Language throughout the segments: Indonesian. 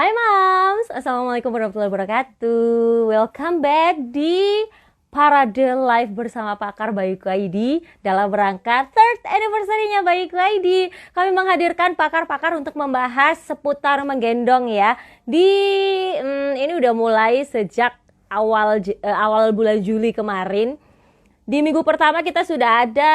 Hai Mams, Assalamualaikum warahmatullahi wabarakatuh. Welcome back di Parade Live bersama Pakar Bayiku ID dalam rangka third anniversary-nya Bayiku ID. Kami menghadirkan pakar-pakar untuk membahas seputar menggendong ya. Ini udah mulai sejak awal bulan Juli kemarin. Di minggu pertama kita sudah ada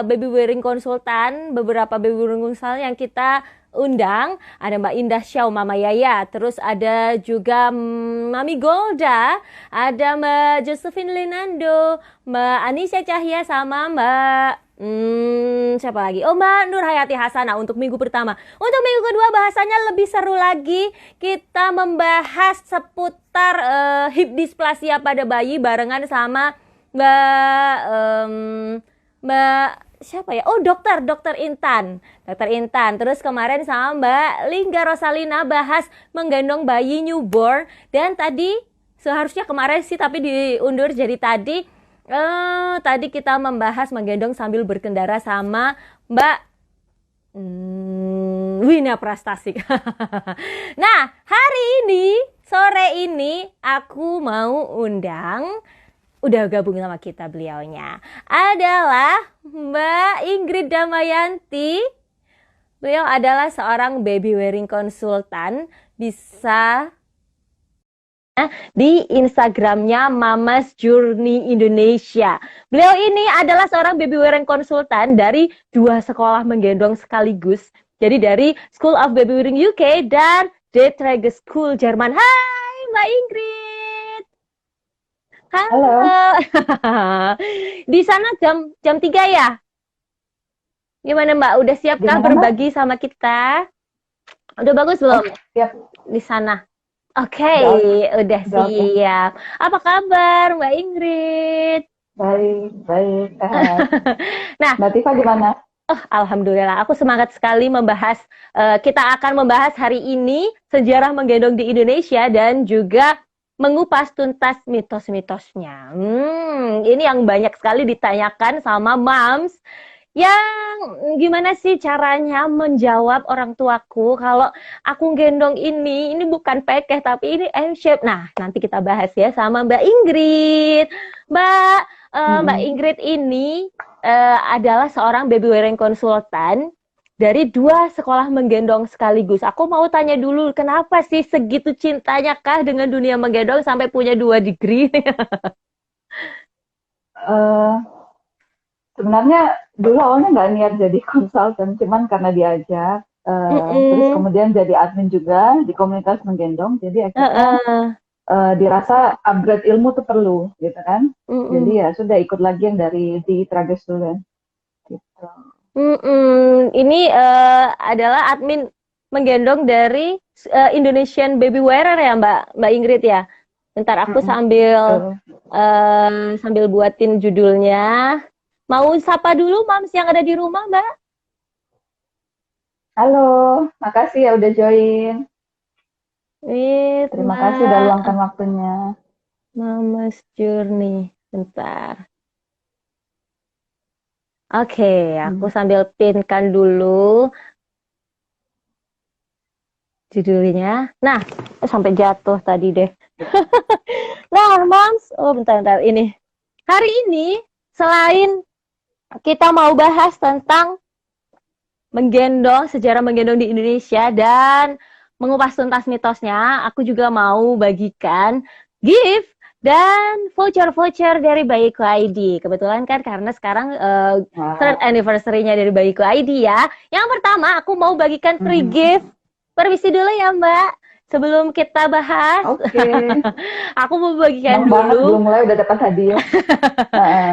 baby wearing konsultan, beberapa baby wearing konsultan yang kita undang. Ada Mbak Indah Syau, Mama Yaya, terus ada juga Mami Golda, ada Mbak Josephine Linando, Mbak Anisha Cahya sama Mbak siapa lagi? Oh, Mbak Nur Hayati Hasanah untuk minggu pertama. Untuk minggu kedua bahasanya lebih seru lagi. Kita membahas seputar hip dysplasia pada bayi barengan sama Mbak Mbak siapa ya? Oh, dokter Intan. Dokter Intan. Terus kemarin sama Mbak Lingga Rosalina bahas menggendong bayi newborn, dan tadi seharusnya kemarin sih tapi diundur jadi tadi kita membahas menggendong sambil berkendara sama Mbak Wina Prastasik. Nah, hari ini sore ini aku mau undang, udah gabung sama kita beliaunya, adalah Mbak Ingrid Damayanti. Beliau adalah seorang baby wearing konsultan. Bisa di Instagramnya Mama's Journey Indonesia. Beliau ini adalah seorang baby wearing konsultan dari dua sekolah menggendong sekaligus. Jadi dari School of Baby Wearing UK dan De Trage School Jerman. Hai Mbak Ingrid. Halo. Di sana jam 3 ya? Gimana Mbak? Udah siapkah berbagi sama kita? Udah bagus belum? Siap. Di sana. Oke, udah siap. Apa kabar Mbak Ingrid? Baik, sehat. Nah, Mbak Tifa gimana? Alhamdulillah, aku semangat sekali membahas. Kita akan membahas hari ini sejarah menggendong di Indonesia dan juga mengupas tuntas mitos-mitosnya. Ini yang banyak sekali ditanyakan sama moms. Yang gimana sih caranya menjawab orang tuaku kalau aku gendong ini bukan pekeh tapi ini M-shape. Nah, nanti kita bahas ya sama Mbak Ingrid. Mbak Ingrid ini adalah seorang baby wearing konsultan dari dua sekolah menggendong sekaligus. Aku mau tanya dulu, kenapa sih segitu cintanya kah dengan dunia menggendong sampai punya 2 degree? Sebenarnya dulu awalnya nggak niat jadi konsultan, cuman karena diajak, terus kemudian jadi admin juga di komunitas menggendong, jadi akhirnya dirasa upgrade ilmu tuh perlu, gitu kan? Jadi ya sudah ikut lagi yang dari di Trage dulu, gitu. Ini adalah admin menggendong dari Indonesian Baby Wearer ya Mbak Ingrid ya. Bentar aku sambil buatin judulnya. Mau sapa dulu Mams yang ada di rumah, Mbak? Halo, makasih ya udah join. Terima kasih udah luangkan waktunya. Mama's Journey, bentar. Oke, aku sambil pinkan dulu judulnya. Nah, sampai jatuh tadi deh. Nah, Mams, bentar ini. Hari ini selain kita mau bahas tentang sejarah menggendong di Indonesia dan mengupas tuntas mitosnya, aku juga mau bagikan gift dan voucher-voucher dari Bayiku ID. Kebetulan kan karena sekarang third anniversary-nya dari Bayiku ID ya. Yang pertama aku mau bagikan free gift. Permisi dulu ya Mbak. Sebelum kita bahas, aku mau bagikan dulu. Belum mulai udah dapat hadiah.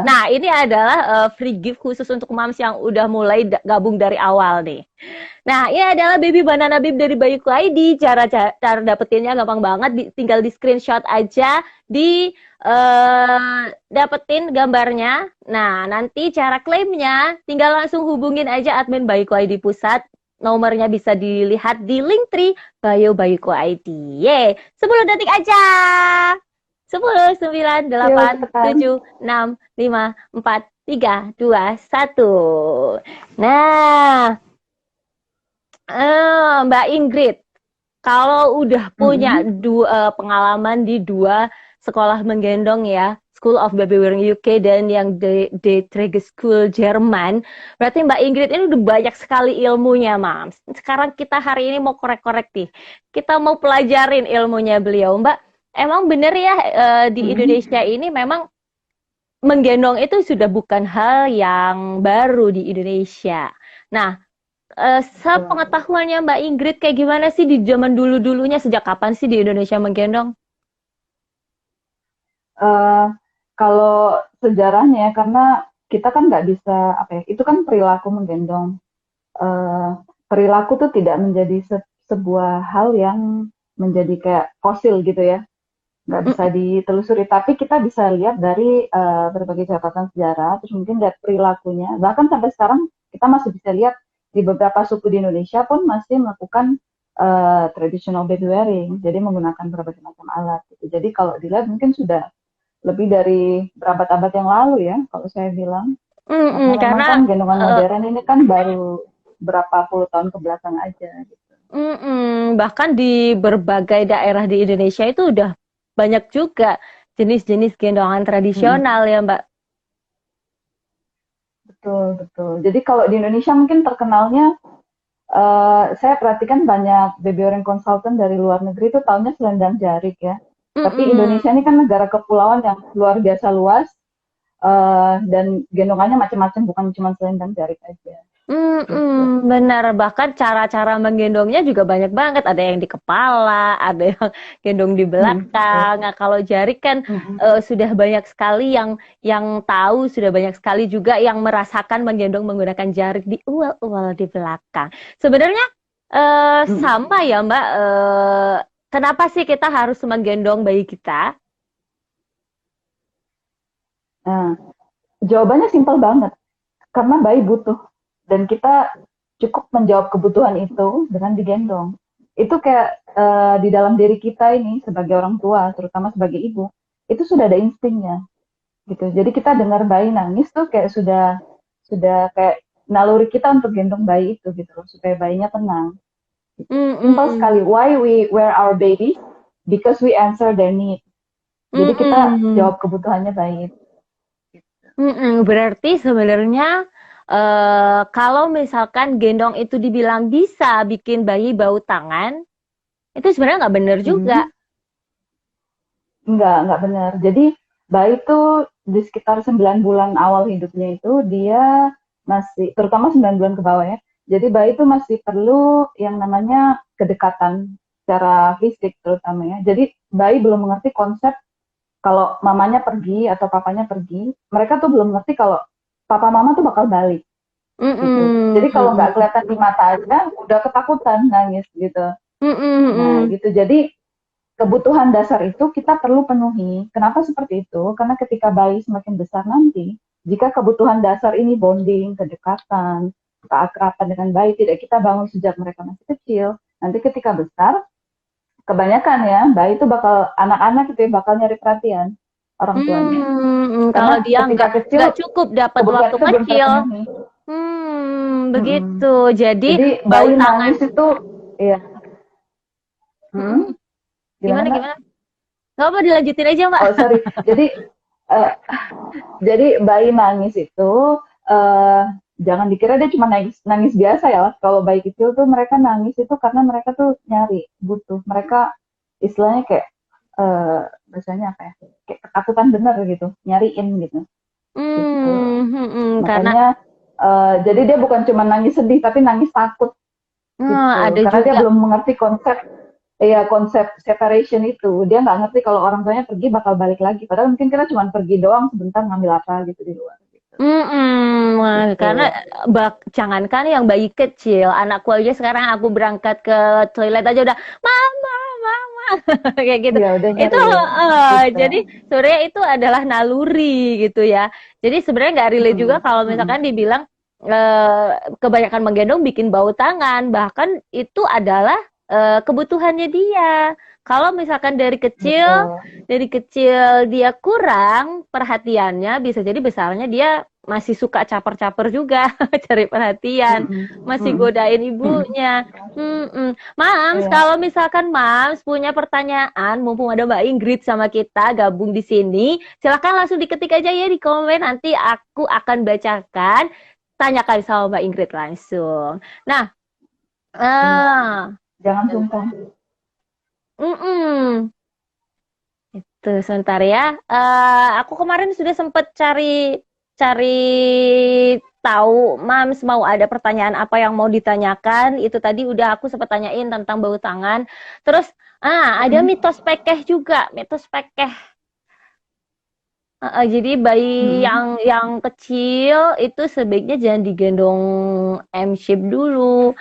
Nah, ini adalah free gift khusus untuk moms yang udah mulai gabung dari awal nih. Nah, ini adalah baby banana bib dari Bayiku ID. Cara dapetinnya gampang banget, tinggal di screenshot aja, dapetin gambarnya. Nah, nanti cara klaimnya tinggal langsung hubungin aja admin Bayiku ID Pusat. Nomornya bisa dilihat di Linktree bio Bayiku ID. 10 detik aja. 10, 9, 8, 7, 6, 5, 4, 3, 2, 1. Nah, Mbak Ingrid, kalau udah punya pengalaman di 2 sekolah menggendong ya, School of Baby Wearing UK dan yang De Trege School Jerman, berarti Mbak Ingrid ini udah banyak sekali ilmunya, Mams. Sekarang kita hari ini mau korek-korek nih. Kita mau pelajarin ilmunya beliau, Mbak. Emang bener ya di Indonesia ini memang menggendong itu sudah bukan hal yang baru di Indonesia. Nah, sepengetahuannya Mbak Ingrid kayak gimana sih di zaman dulu-dulunya, sejak kapan sih di Indonesia menggendong? Kalau sejarahnya, karena kita kan nggak bisa apa ya, itu kan perilaku menggendong. Perilaku tuh tidak menjadi sebuah hal yang menjadi kayak fosil gitu ya, nggak bisa ditelusuri. Tapi kita bisa lihat dari berbagai catatan sejarah, terus mungkin lihat perilakunya. Bahkan sampai sekarang kita masih bisa lihat di beberapa suku di Indonesia pun masih melakukan traditional baby wearing, jadi menggunakan berbagai macam alat. Gitu. Jadi kalau dilihat mungkin sudah lebih dari berabad-abad yang lalu ya, kalau saya bilang. Karena memang kan gendongan modern ini kan baru berapa puluh tahun kebelakang aja. Gitu. Bahkan di berbagai daerah di Indonesia itu udah banyak juga jenis-jenis gendongan tradisional ya Mbak. Betul. Jadi kalau di Indonesia mungkin terkenalnya, saya perhatikan banyak baby wearing consultant dari luar negeri itu taunya selendang jarik ya. Tapi Indonesia ini kan negara kepulauan yang luar biasa luas, dan gendongannya macam-macam, bukan cuma selendang jarik aja. Benar, bahkan cara-cara menggendongnya juga banyak banget. Ada yang di kepala, ada yang gendong di belakang. Nah, kalau jarik kan sudah banyak sekali yang tahu, sudah banyak sekali juga yang merasakan menggendong menggunakan jarik di ual-ual di belakang. Sebenarnya sama ya Mbak. Kenapa sih kita harus menggendong bayi kita? Nah, jawabannya simpel banget. Karena bayi butuh. Dan kita cukup menjawab kebutuhan itu dengan digendong. Itu kayak di dalam diri kita ini sebagai orang tua, terutama sebagai ibu, itu sudah ada instingnya. Gitu. Jadi kita dengar bayi nangis tuh kayak sudah kayak naluri kita untuk gendong bayi itu gitu, supaya bayinya tenang. Simple sekali. Why we wear our baby? Because we answer their need. Jadi kita jawab kebutuhannya bayi. Berarti sebenarnya kalau misalkan gendong itu dibilang bisa bikin bayi bau tangan, itu sebenarnya nggak benar juga. Nggak benar. Jadi bayi itu di sekitar 9 bulan awal hidupnya itu dia masih, terutama 9 bulan ke bawah ya, jadi bayi itu masih perlu yang namanya kedekatan secara fisik terutama ya. Jadi bayi belum mengerti konsep kalau mamanya pergi atau papanya pergi, mereka tuh belum ngerti kalau papa mama tuh bakal balik. Gitu. Jadi kalau nggak kelihatan di mata aja, udah ketakutan nangis gitu. Nah gitu. Jadi kebutuhan dasar itu kita perlu penuhi. Kenapa seperti itu? Karena ketika bayi semakin besar nanti, jika kebutuhan dasar ini bonding, kedekatan, keakraban dengan bayi tidak kita bangun sejak mereka masih kecil, nanti ketika besar, kebanyakan ya bayi itu bakal, anak-anak itu bakal nyari perhatian orang tuanya. Kalau dia nggak cukup dapat waktu kecil. Begitu. Jadi bayi nangis itu, iya. Gimana? Nggak apa, dilanjutin aja Mbak. Oh sorry. Jadi bayi nangis itu jangan dikira dia cuma nangis biasa ya. Kalau bayi kecil tuh mereka nangis itu karena mereka tuh nyari, butuh. Mereka istilahnya kayak bahasanya apa ya? Kayak ketakutan bener gitu, nyariin gitu. Makanya jadi dia bukan cuma nangis sedih tapi nangis takut. Gitu. Ada karena juga. Dia belum mengerti konsep separation itu. Dia nggak ngerti kalau orang tuanya pergi bakal balik lagi. Padahal mungkin kita cuma pergi doang sebentar ngambil apa gitu di luar. Gitu. Karena jangankan yang bayi kecil, anakku aja sekarang aku berangkat ke toilet aja udah mama kayak gitu. Ya, itu jadi sebenarnya itu adalah naluri gitu ya. Jadi sebenarnya nggak relate juga kalau misalkan dibilang kebanyakan menggendong bikin bau tangan. Bahkan itu adalah kebutuhannya dia. Kalau misalkan betul. dari kecil dia kurang perhatiannya, bisa jadi besarnya dia masih suka caper-caper juga, cari perhatian, Mm-mm, masih mm-mm, godain mm-mm. ibunya. Mams, Iya. kalau misalkan Mams punya pertanyaan, mumpung ada Mbak Ingrid sama kita gabung di sini, silakan langsung diketik aja ya di komen. Nanti aku akan bacakan. Tanyakan sama Mbak Ingrid langsung. Nah, Iya, ah, jangan sungkan. mm itu sebentar ya. Aku kemarin sudah sempat cari tahu, Mams mau ada pertanyaan apa yang mau ditanyakan. Itu tadi udah aku sempat tanyain tentang bau tangan. Terus, ada Mm-mm, mitos pekeh juga, mitos pekeh. Jadi bayi mm-mm. yang kecil itu sebaiknya jangan digendong M-shape dulu.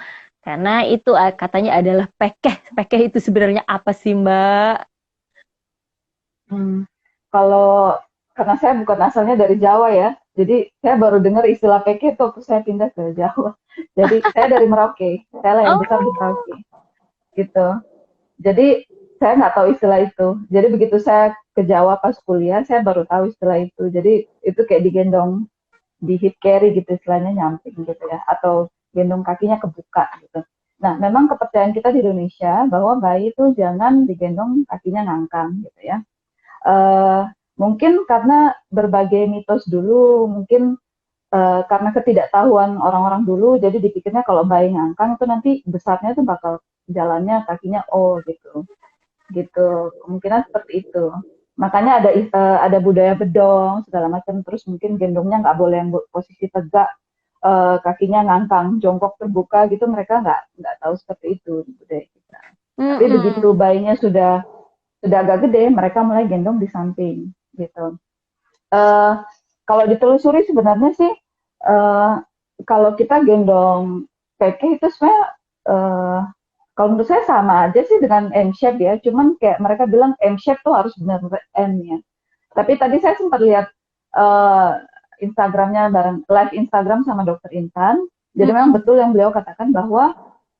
Karena itu katanya adalah pekeh. Pekeh itu sebenarnya apa sih, Mbak? Hmm. Kalau karena saya bukan asalnya dari Jawa ya, jadi saya baru dengar istilah PK itu waktu saya pindah ke Jawa. Jadi saya dari Merauke, saya lahir besar di Oh, Merauke, gitu. Jadi saya nggak tahu istilah itu. Jadi begitu saya ke Jawa pas kuliah, saya baru tahu istilah itu. Jadi itu kayak digendong di hip carry gitu istilahnya nyamping gitu ya, atau gendong kakinya kebuka gitu. Nah, memang kepercayaan kita di Indonesia bahwa bayi itu jangan digendong kakinya ngangkang gitu ya. Eh, Mungkin karena berbagai mitos dulu, mungkin karena ketidaktahuan orang-orang dulu, jadi dipikirnya kalau bayi ngangkang itu nanti besarnya tuh bakal jalannya kakinya O gitu, gitu. Kemungkinan seperti itu. Makanya ada budaya bedong segala macam. Terus mungkin gendongnya nggak boleh yang posisi tegak, kakinya ngangkang, jongkok terbuka gitu. Mereka nggak tahu seperti itu di budaya kita. Tapi begitu mm-mm. bayinya sudah agak gede, mereka mulai gendong di samping gitu. Eh, Kalau ditelusuri sebenarnya sih, eh, kalau kita gendong keke itu sebenarnya, eh, kalau menurut saya sama aja sih dengan M-shape ya, cuman kayak mereka bilang M-shape tuh harus benar-benar M ya. Tapi tadi saya sempat lihat eh, Instagramnya bareng live Instagram sama Dokter Intan, jadi memang Mm-mm. betul yang beliau katakan bahwa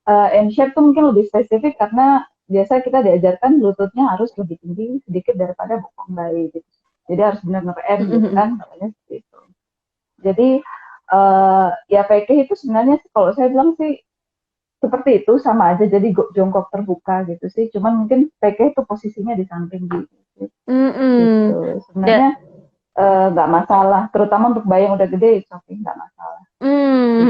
M-shape tuh mungkin lebih spesifik karena biasa kita diajarkan lututnya harus lebih tinggi sedikit daripada bokong bayi gitu. Jadi harus benar-benar M gitu Mm-mm. kan, katanya seperti itu. Jadi ya PK itu sebenarnya kalau saya bilang sih seperti itu sama aja jadi jongkok terbuka gitu sih. Cuman mungkin PK itu posisinya di samping gitu. Mm-mm. Gitu. Da- Sebenarnya nggak masalah, terutama untuk bayi yang udah gede, tapi nggak masalah. Gitu.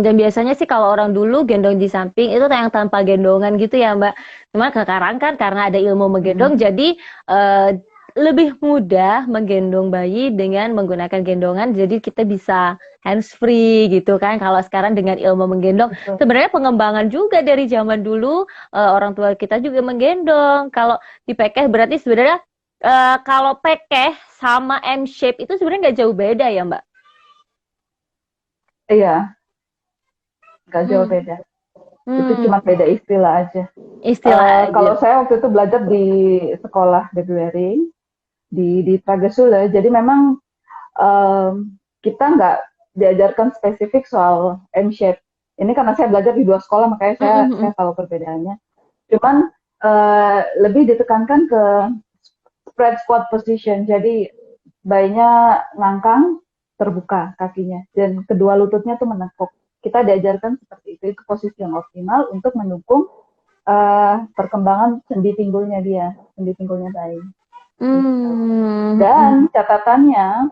Dan biasanya sih kalau orang dulu gendong di samping itu yang tanpa gendongan gitu ya Mbak. Cuma sekarang kan karena ada ilmu menggendong, Mm-mm. jadi eh, lebih mudah menggendong bayi dengan menggunakan gendongan. Jadi kita bisa hands free gitu kan. Kalau sekarang dengan ilmu menggendong, Betul. sebenarnya pengembangan juga dari zaman dulu orang tua kita juga menggendong. Kalau di Pekeh berarti sebenarnya kalau Pekeh sama M shape itu sebenarnya nggak jauh beda ya Mbak. Iya, nggak jauh Hmm. beda. Itu Hmm. cuma beda istilah aja. Istilah Kalau aja. saya waktu itu belajar di sekolah Februari di Tragesule, jadi memang kita nggak diajarkan spesifik soal M-shape. Ini karena saya belajar di dua sekolah, makanya Mm, mm, saya mm. tahu perbedaannya. Cuman lebih ditekankan ke spread squat position. Jadi bayinya ngangkang, terbuka kakinya, dan kedua lututnya tuh menekuk. Kita diajarkan seperti itu. Itu posisi yang optimal untuk mendukung perkembangan sendi pinggulnya dia, sendi pinggulnya bayi. Gitu. Hmm, Dan catatannya,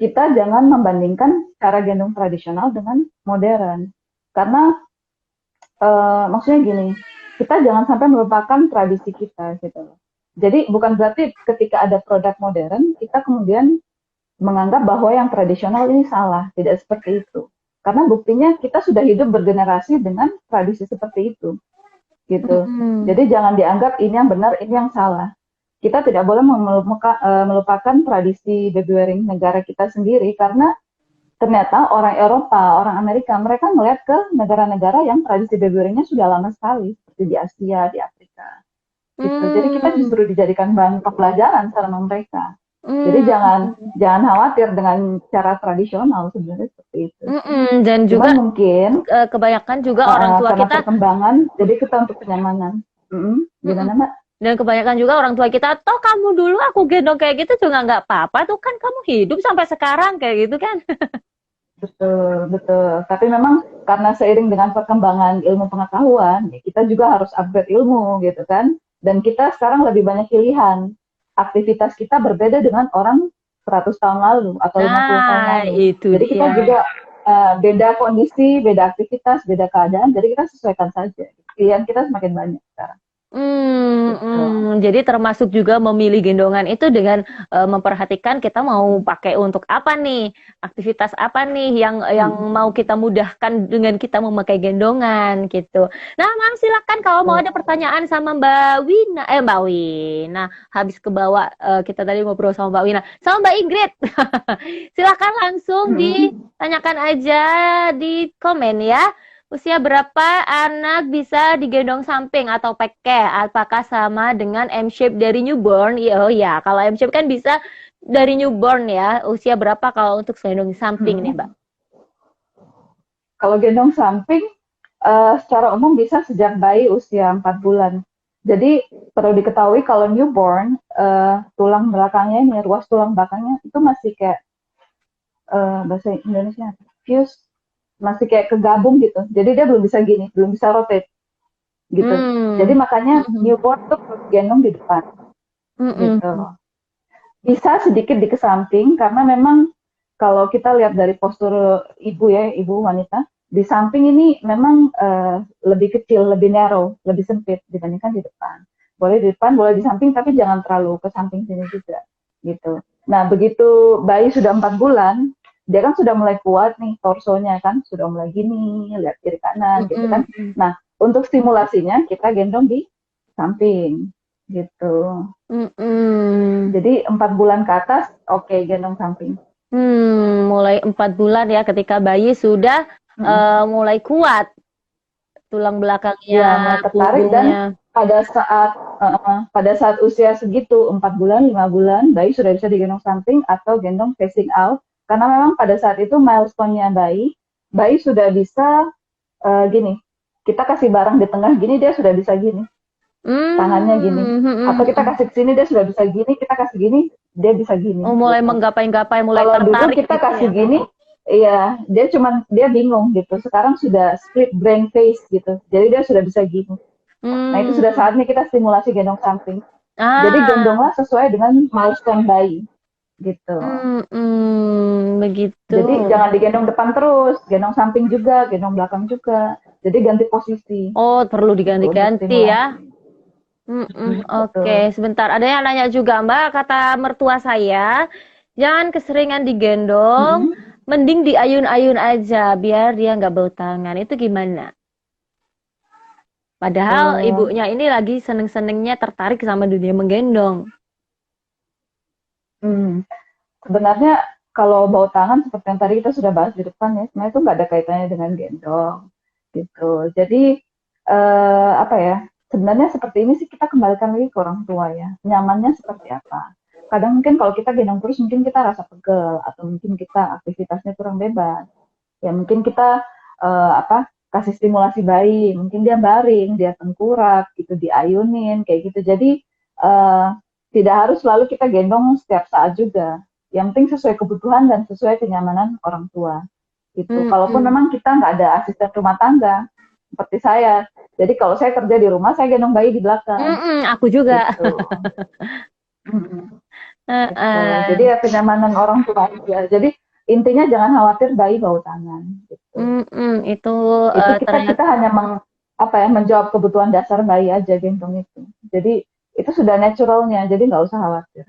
kita jangan membandingkan cara gendong tradisional dengan modern. Karena maksudnya gini, kita jangan sampai melupakan tradisi kita gitu. Jadi bukan berarti ketika ada produk modern, kita kemudian menganggap bahwa yang tradisional ini salah. Tidak seperti itu. Karena buktinya kita sudah hidup bergenerasi dengan tradisi seperti itu. Gitu. mm. Jadi jangan dianggap ini yang benar, ini yang salah. Kita tidak boleh melupakan tradisi baby wearing negara kita sendiri karena ternyata orang Eropa, orang Amerika, mereka melihat ke negara-negara yang tradisi baby wearingnya sudah lama sekali, seperti di Asia, di Afrika. Gitu. Jadi kita Hmm, justru dijadikan bahan pembelajaran sama mereka. Jadi jangan khawatir dengan cara tradisional sebenarnya seperti itu. Dan juga cuman mungkin kebanyakan juga orang tua karena kita perkembangan, jadi kita untuk kenyamanan. Gimana Mbak? dan kebanyakan juga orang tua kita, toh kamu dulu aku gendong kayak gitu juga nggak apa-apa tuh kan kamu hidup sampai sekarang kayak gitu kan. Betul, betul. Tapi memang karena seiring dengan perkembangan ilmu pengetahuan, ya kita juga harus upgrade ilmu gitu kan. Dan kita sekarang lebih banyak pilihan. Aktivitas kita berbeda dengan orang 100 tahun lalu atau 50 tahun lalu. Itu Jadi kita dia. juga beda kondisi, beda aktivitas, beda keadaan. Jadi kita sesuaikan saja. Pilihan kita semakin banyak sekarang. Jadi termasuk juga memilih gendongan itu dengan memperhatikan kita mau pakai untuk apa nih, aktivitas apa nih yang mau kita mudahkan dengan kita memakai gendongan gitu. Nah, Mam silakan kalau mau ada pertanyaan sama Mbak Wina, habis kebawa kita tadi ngobrol sama Mbak Wina, sama Mbak Ingrid, silakan langsung ditanyakan aja di komen ya. Usia berapa anak bisa digendong samping atau pakai? Apakah sama dengan M-shape dari newborn? Oh ya, kalau M-shape kan bisa dari newborn ya. Usia berapa kalau untuk gendong samping nih, Mbak? Kalau gendong samping, secara umum bisa sejak bayi usia 4 bulan. Jadi perlu diketahui kalau newborn, tulang belakangnya ini, ruas tulang belakangnya itu masih kayak bahasa Indonesia fuse, masih kayak kegabung gitu. Jadi dia belum bisa gini, belum bisa rotate gitu. Jadi makanya newborn tuh gendong di depan gitu. Bisa sedikit di kesamping karena memang kalau kita lihat dari postur ibu wanita, di samping ini memang lebih kecil, lebih narrow, lebih sempit dibandingkan di depan. Boleh di depan, boleh di samping, tapi jangan terlalu ke samping sini juga gitu. Nah, begitu bayi sudah 4 bulan, dia kan sudah mulai kuat nih torsonya kan, sudah mulai gini, lihat kiri kanan gitu kan. Nah, untuk stimulasinya kita gendong di samping gitu. Jadi 4 bulan ke atas, oke, gendong samping. Mulai 4 bulan ya, ketika bayi sudah mulai kuat tulang belakangnya, ya, mulai tertarik punggungnya. Dan pada saat usia segitu 4 bulan, 5 bulan, bayi sudah bisa digendong samping atau gendong facing out. Karena memang pada saat itu milestone-nya bayi sudah bisa gini, kita kasih barang di tengah gini, dia sudah bisa gini, tangannya gini. Atau kita kasih sini, dia sudah bisa gini, kita kasih gini, dia bisa gini. Mulai gitu. Menggapai-gapai, mulai kalau tertarik. Kalau dulu kita gitu kasih gini, iya, dia bingung gitu. Sekarang sudah split brain phase gitu, jadi dia sudah bisa gini. Nah itu sudah saatnya kita stimulasi gendong samping. Jadi gendonglah sesuai dengan milestone bayi. Gitu. Begitu. Jadi jangan digendong depan terus, gendong samping juga, gendong belakang juga. Jadi ganti posisi. Oh, perlu diganti-ganti ya. Oke, sebentar. Ada yang nanya juga, Mbak, kata mertua saya, jangan keseringan digendong, mending diayun-ayun aja, biar dia nggak bau tangan. Itu gimana? Padahal ibunya ini lagi seneng-senengnya tertarik sama dunia menggendong. Sebenarnya kalau bau tangan seperti yang tadi kita sudah bahas di depan ya, sebenarnya itu nggak ada kaitannya dengan gendong gitu. Jadi sebenarnya seperti ini sih kita kembalikan lagi ke orang tua ya, nyamannya seperti apa. Kadang mungkin kalau kita gendong terus mungkin kita rasa pegel atau mungkin kita aktivitasnya kurang bebas. Ya mungkin kita kasih stimulasi bayi, mungkin dia baring, dia tengkurap gitu, diayunin kayak gitu. Jadi tidak harus selalu kita gendong setiap saat juga. Yang penting sesuai kebutuhan dan sesuai kenyamanan orang tua. Gitu. Kalaupun memang kita nggak ada asisten rumah tangga, seperti saya. Jadi kalau saya kerja di rumah, saya gendong bayi di belakang. Aku juga. Gitu. Jadi ya kenyamanan orang tua aja. Jadi intinya jangan khawatir bayi bau tangan. Gitu. Itu kita hanya menjawab kebutuhan dasar bayi aja gendong itu. Jadi itu sudah naturalnya, jadi nggak usah khawatir.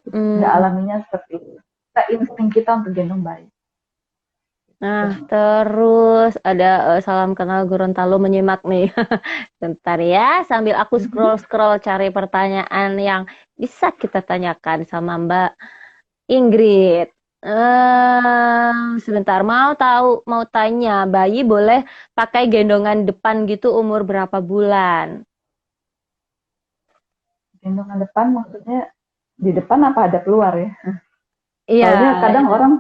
Sudah alaminya seperti itu. Kita insting kita untuk gendong bayi. Nah, terus ada salam kenal Gorontalo menyimak nih. Bentar ya, sambil aku scroll cari pertanyaan yang bisa kita tanyakan sama Mbak Ingrid. Sebentar, mau tanya, bayi boleh pakai gendongan depan gitu umur berapa bulan? Gendongan depan maksudnya di depan apa hadap luar ya? Iya. Soalnya kadang orang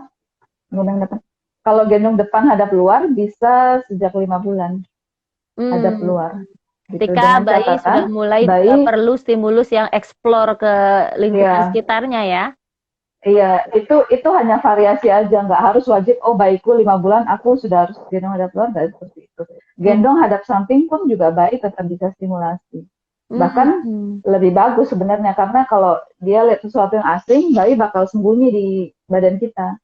gendong depan. Kalau gendong depan hadap luar bisa sejak 5 bulan hadap Hmm. luar. Gitu. Ketika Dengan bayi sudah catatan mulai bayi perlu stimulus yang explore ke lingkungan ya sekitarnya ya. iya itu hanya variasi aja, nggak harus wajib. Oh bayiku 5 bulan aku sudah harus gendong hadap luar, nggak seperti itu. Hmm. Gendong hadap samping pun juga bayi tetap bisa stimulasi. Bahkan Hmm. lebih bagus sebenarnya karena kalau dia lihat sesuatu yang asing, bayi bakal sembunyi di badan kita.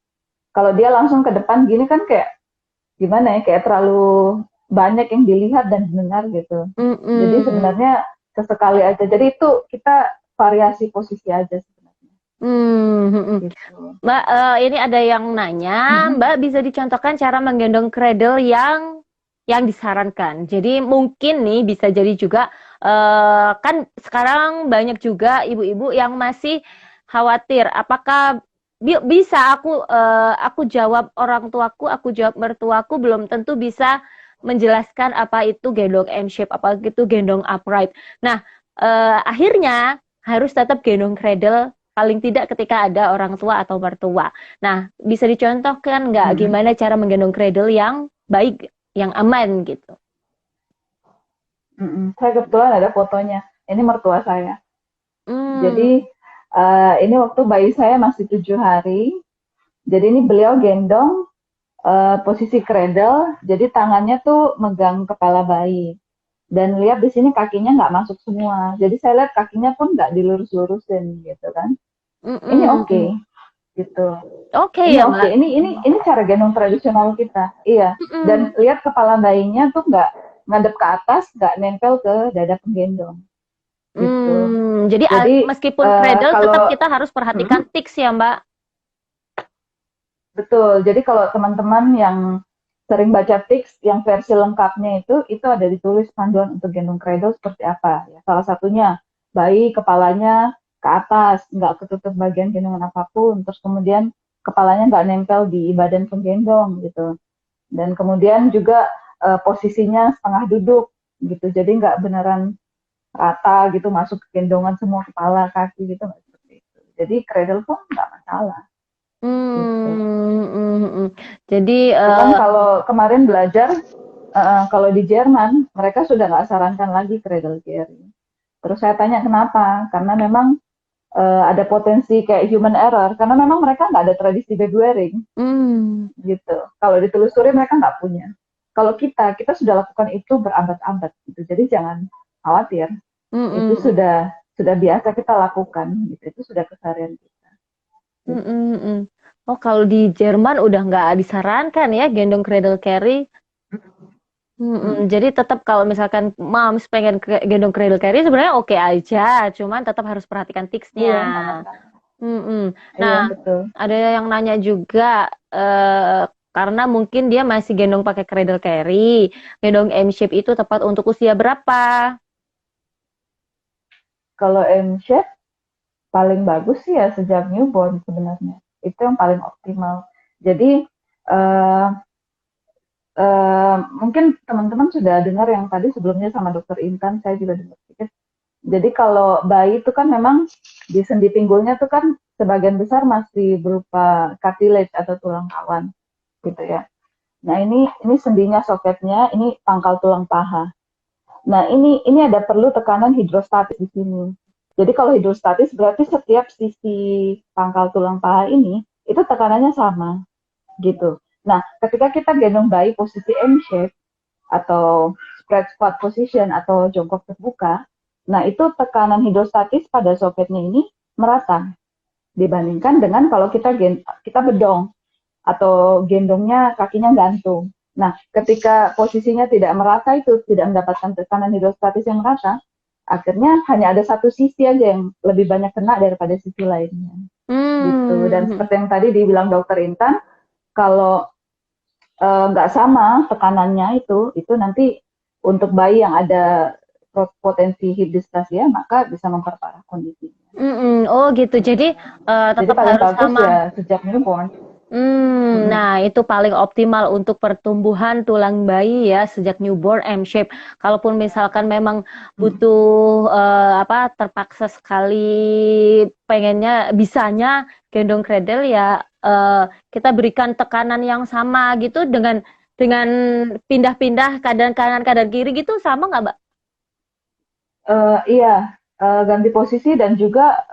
Kalau dia langsung ke depan gini kan kayak gimana ya, kayak terlalu banyak yang dilihat dan didengar gitu. Jadi sebenarnya sesekali aja. Jadi itu kita variasi posisi aja sebenarnya. Gitu. Mbak, ini ada yang nanya, Mbak bisa dicontohkan cara menggendong cradle yang disarankan. Jadi mungkin nih bisa jadi juga kan sekarang banyak juga ibu-ibu yang masih khawatir apakah bisa aku jawab orang tuaku, aku jawab mertuaku belum tentu bisa menjelaskan apa itu gendong M-shape, apa itu gendong upright. Nah, akhirnya harus tetap gendong cradle paling tidak ketika ada orang tua atau mertua. Nah, bisa dicontohkan nggak gimana cara menggendong cradle yang baik, yang aman gitu? Saya kebetulan ada fotonya. Ini mertua saya. Jadi ini waktu bayi saya masih 7 hari. Jadi ini beliau gendong posisi cradle. Jadi tangannya tuh megang kepala bayi. Dan lihat di sini kakinya nggak masuk semua. Jadi saya lihat kakinya pun nggak dilurus-lurusin gitu kan. Ini oke, gitu. Oke Ini ya, oke. Mbak. Ini cara gendong tradisional kita. Iya. Dan lihat kepala bayinya tuh nggak ngadep ke atas, nggak nempel ke dada penggendong. Gitu. Jadi meskipun cradle tetap kalau kita harus perhatikan tics ya, Mbak. betul. Jadi kalau teman-teman yang sering baca tics yang versi lengkapnya itu ada ditulis panduan untuk gendong cradle seperti apa. Ya, salah satunya bayi kepalanya ke atas, nggak ketutup bagian gendongan apapun, terus kemudian kepalanya nggak nempel di badan penggendong gitu. Dan kemudian juga posisinya setengah duduk gitu, jadi nggak beneran rata gitu masuk ke gendongan semua kepala kaki gitu, nggak seperti itu. Jadi cradle pun nggak masalah. Gitu. Jadi Cuman kalau kemarin belajar, kalau di Jerman mereka sudah nggak sarankan lagi cradle carry. Terus saya tanya kenapa? Karena memang ada potensi kayak human error. Karena memang mereka nggak ada tradisi baby wearing, gitu. Kalau ditelusuri mereka nggak punya. Kalau kita sudah lakukan itu berabad-abad, gitu. Jadi jangan khawatir. Itu sudah biasa kita lakukan, gitu. Itu sudah keseharian kita. Gitu. Oh, kalau di Jerman udah nggak disarankan ya gendong cradle carry. Jadi tetap kalau misalkan moms pengen gendong cradle carry sebenarnya oke aja, cuman tetap harus perhatikan ticsnya. Iya, Nah, betul. ada yang nanya juga karena mungkin dia masih gendong pakai cradle carry, gendong M-shape itu tepat untuk usia berapa? Kalau M-shape paling bagus sih ya sejak newborn sebenarnya. Itu yang paling optimal. Jadi mungkin teman-teman sudah dengar yang tadi sebelumnya sama dokter Intan, saya juga dengar sedikit. Jadi kalau bayi itu kan memang di sendi pinggulnya tuh kan sebagian besar masih berupa cartilage atau tulang kawan, gitu ya. Nah ini sendinya soketnya, ini pangkal tulang paha. Nah ini ada perlu tekanan hidrostatis di sini. Jadi kalau hidrostatis berarti setiap sisi pangkal tulang paha ini itu tekanannya sama, gitu. Nah, ketika kita gendong bayi posisi M-shape atau spread squat position atau jongkok terbuka, nah itu tekanan hidrostatis pada soketnya ini merata dibandingkan dengan kalau kita bedong atau gendongnya kakinya gantung. Nah, ketika posisinya tidak merata itu tidak mendapatkan tekanan hidrostatis yang merata, akhirnya hanya ada satu sisi aja yang lebih banyak kena daripada sisi lainnya. Gitu. Dan seperti yang tadi dibilang dokter Intan, kalau nggak sama tekanannya itu nanti untuk bayi yang ada potensi hidrostasia maka bisa memperparah kondisinya. Oh gitu. Jadi tetap paling harus bagus sama. ya sejak newborn. Mm-mm. Nah, itu paling optimal untuk pertumbuhan tulang bayi ya sejak newborn M shape. Kalaupun misalkan memang Mm. butuh terpaksa sekali pengennya bisanya gendong cradle ya kita berikan tekanan yang sama gitu dengan pindah-pindah keadaan kanan kanan kiri gitu sama nggak, Mbak? Iya, ganti posisi dan juga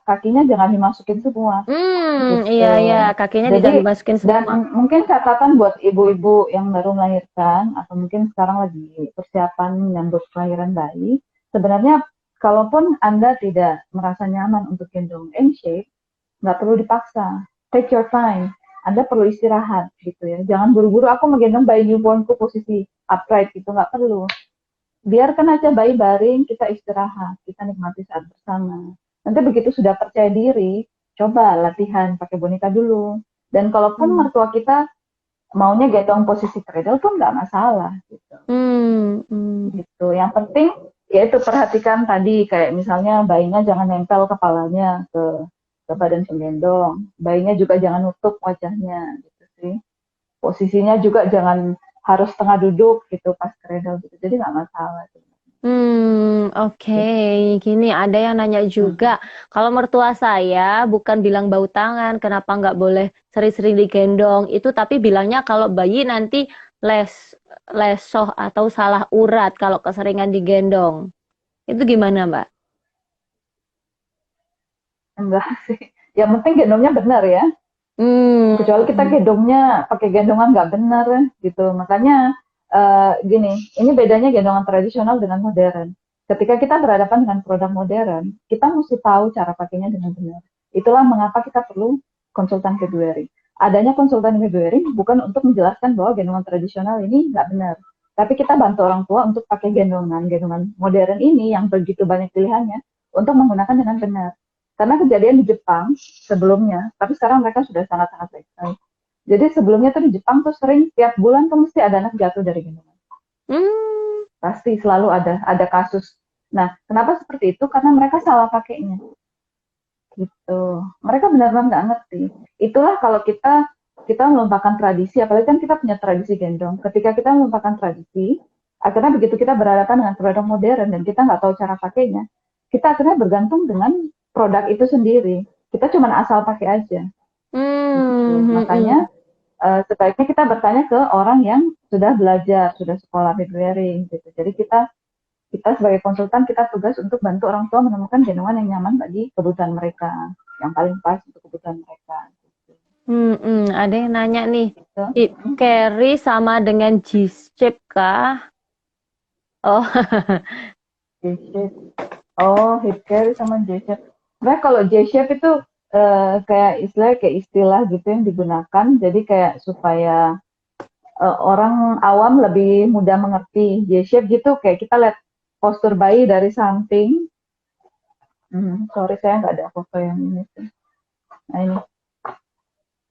kakinya jangan dimasukin semua Iya gitu. iya kakinya tidak Jadi dimasukin dan semua. mungkin catatan buat ibu-ibu yang baru melahirkan atau mungkin sekarang lagi persiapan menyambut kelahiran bayi, sebenarnya kalaupun Anda tidak merasa nyaman untuk gendong M-shape, nggak perlu dipaksa. Take your time. Anda perlu istirahat gitu ya. Jangan buru-buru aku menggendong bayi newbornku posisi upright gitu, nggak perlu. Biarkan aja bayi baring, kita istirahat, kita nikmati saat bersama. Nanti begitu sudah percaya diri, coba latihan pakai boneka dulu. Dan kalaupun Hmm. mertua kita maunya gendong posisi cradle pun nggak masalah gitu. Hmm, hmm. Gitu. Yang penting yaitu perhatikan tadi kayak misalnya bayinya jangan nempel kepalanya ke badan penggendong. Bayinya juga jangan nutup wajahnya gitu sih. Posisinya juga jangan harus tengah duduk gitu pas cradle gitu. Jadi nggak masalah. Oke. Gini ada yang nanya juga, Hmm. kalau mertua saya bukan bilang bau tangan, kenapa nggak boleh sering-sering digendong itu, tapi bilangnya kalau bayi nanti les lesoh atau salah urat kalau keseringan digendong. Itu gimana, Mbak? Enggak sih. Yang penting gendongnya benar ya. Hmm, Kecuali kita gendongnya pakai gendongan nggak benar gitu. Makanya gini, ini bedanya gendongan tradisional dengan modern. Ketika kita berhadapan dengan produk modern, kita mesti tahu cara pakainya dengan benar. Itulah mengapa kita perlu konsultan February. Adanya konsultan February bukan untuk menjelaskan bahwa gendongan tradisional ini nggak benar. Tapi kita bantu orang tua untuk pakai gendongan modern ini yang begitu banyak pilihannya untuk menggunakan dengan benar. Karena kejadian di Jepang sebelumnya, tapi sekarang mereka sudah sangat-sangat baik. Jadi sebelumnya tuh di Jepang tuh sering tiap bulan tuh mesti ada anak jatuh dari gendongan. hmm, Pasti selalu ada kasus. Nah, kenapa seperti itu? Karena mereka salah pakainya. Gitu. Mereka benar-benar nggak ngerti. Itulah kalau kita melupakan tradisi, apalagi kan kita punya tradisi gendong. Ketika kita melupakan tradisi, akhirnya begitu kita berhadapan dengan produk modern dan kita nggak tahu cara pakainya, kita akhirnya bergantung dengan produk itu sendiri. Kita cuma asal pakai aja. Gitu. hmm, hmm, Makanya hmm. sebaiknya kita bertanya ke orang yang sudah belajar, sudah sekolah midwifery gitu. Jadi kita kita sebagai konsultan kita tugas untuk bantu orang tua menemukan gendongan yang nyaman bagi kebutuhan mereka, yang paling pas untuk kebutuhan mereka. Gitu. Ada yang nanya nih, Gitu. hip carry sama dengan G-shape kah? Oh, J-shape. Oh, hip carry sama J-shape. Nah, kalau J-shape itu kayak istilah gitu yang digunakan. Jadi kayak supaya orang awam lebih mudah mengerti. J-shape gitu kayak kita lihat postur bayi dari samping. Sorry saya nggak ada foto yang ini sih. Nah ini,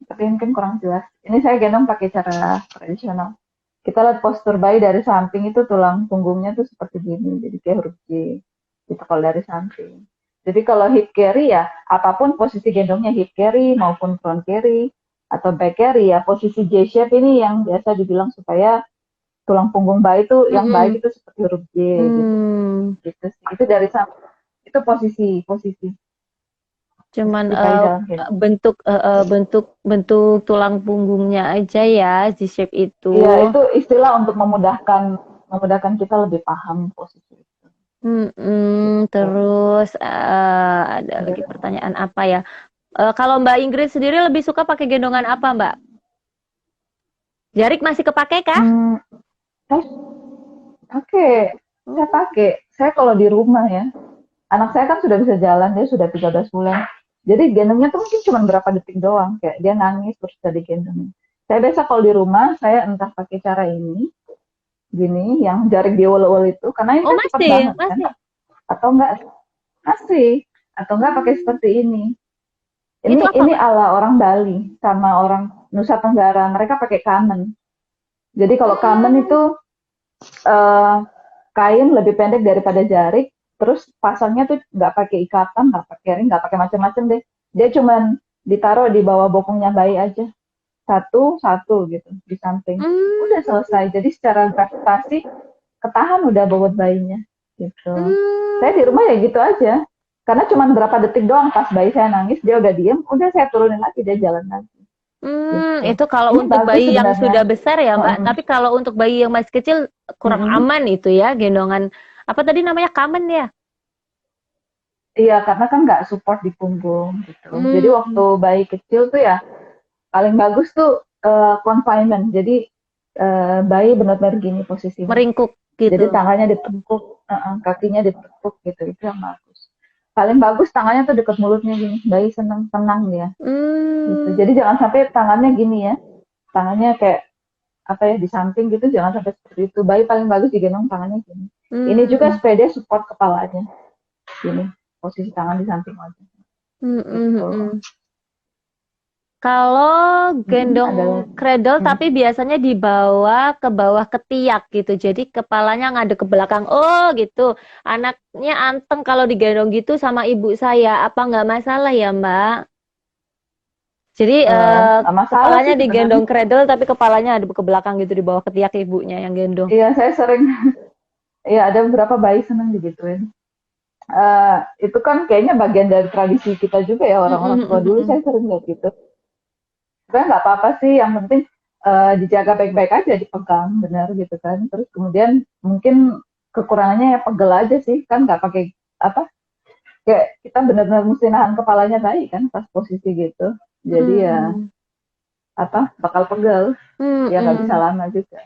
tapi mungkin kurang jelas. Ini saya gendong pakai cara tradisional. Kita lihat postur bayi dari samping itu tulang punggungnya tuh seperti gini, jadi kayak huruf J. Gitu kalau dari samping. Jadi kalau hip carry ya apapun posisi gendongnya hip carry maupun front carry atau back carry ya posisi J shape ini yang biasa dibilang supaya tulang punggung bayi itu yang mm-mm. baik itu seperti huruf J gitu. Hmm, Gitu sih. Itu dari samping. Itu posisi cuman posisi bayi dalam gendong. bentuk bentuk bentuk tulang punggungnya aja ya G-shape itu. Iya, itu istilah untuk memudahkan memudahkan kita lebih paham posisi itu. Gitu. Terus ada lagi pertanyaan apa ya? Kalau Mbak Ingrid sendiri lebih suka pakai gendongan apa, Mbak? Jarik masih kepake kah? Hmm, saya pakai, saya Hmm. pakai. Saya kalau di rumah ya, anak saya kan sudah bisa jalan, dia sudah 13 bulan. Jadi gendongnya tuh mungkin cuma berapa detik doang, kayak dia nangis terus bisa digendong. Saya biasa kalau di rumah, saya entah pakai cara ini, gini, yang jarik diwol-wol itu, karena ini Oh kan cepat masih, banget kan, masih. atau enggak masih, atau enggak pakai Hmm. seperti ini. Itu apa, Ini Mbak? ala orang Bali sama orang Nusa Tenggara, mereka pakai kamen. Jadi kalau kamen Hmm. itu eh, kain lebih pendek daripada jarik, terus pasangnya tuh nggak pakai ikatan, nggak pakai ring, nggak pakai macam-macam deh. Dia cuman ditaruh di bawah bokongnya bayi aja, satu gitu di samping, udah selesai. Jadi secara gravitasi ketahan udah bobot bayinya gitu. Saya di rumah ya gitu aja, karena cuma berapa detik doang, pas bayi saya nangis dia udah diem, udah saya turunin lagi dia jalan lagi gitu. Itu kalau Ini untuk bagus bayi yang sudah sebenarnya. besar ya, Mbak. Tapi kalau untuk bayi yang masih kecil kurang aman itu ya, gendongan apa tadi namanya, kamen ya? Iya, karena kan nggak support di punggung gitu. Jadi waktu bayi kecil tuh ya paling bagus tuh confinement. Jadi bayi benar-benar gini posisinya. Meringkuk Jadi gitu. tangannya ditekuk, kakinya ditekuk gitu. Itu yang bagus. Paling bagus tangannya tuh deket mulutnya gini. Bayi senang tenang dia. Gitu. Jadi jangan sampai tangannya gini ya. Tangannya kayak apa ya di samping gitu. Jangan sampai seperti itu. Bayi paling bagus digendong tangannya gini. Ini juga supaya dia support kepalanya. Gini. Posisi tangan di samping wajah. Gitu. Kalau gendong Adalah cradle tapi biasanya dibawa ke bawah ketiak gitu. Jadi kepalanya ngadep ke belakang. Oh gitu. Anaknya anteng kalau digendong gitu sama ibu saya. Apa nggak masalah ya, Mbak? Jadi masalah kepalanya sih sebenarnya. digendong cradle tapi kepalanya ada ke belakang gitu di bawah ketiak ibunya yang gendong. Iya, saya sering. Iya, ada beberapa bayi senang digituin. Itu kan kayaknya bagian dari tradisi kita juga ya, orang-orang tua dulu saya sering lihat gitu. Sebenarnya nggak apa-apa sih, yang penting dijaga baik-baik aja, dipegang benar gitu kan. Terus kemudian mungkin kekurangannya ya pegel aja sih, kan nggak pakai apa, kayak kita benar-benar mesti nahan kepalanya bayi kan pas posisi gitu. Jadi ya apa, bakal pegel, ya nggak bisa lama juga.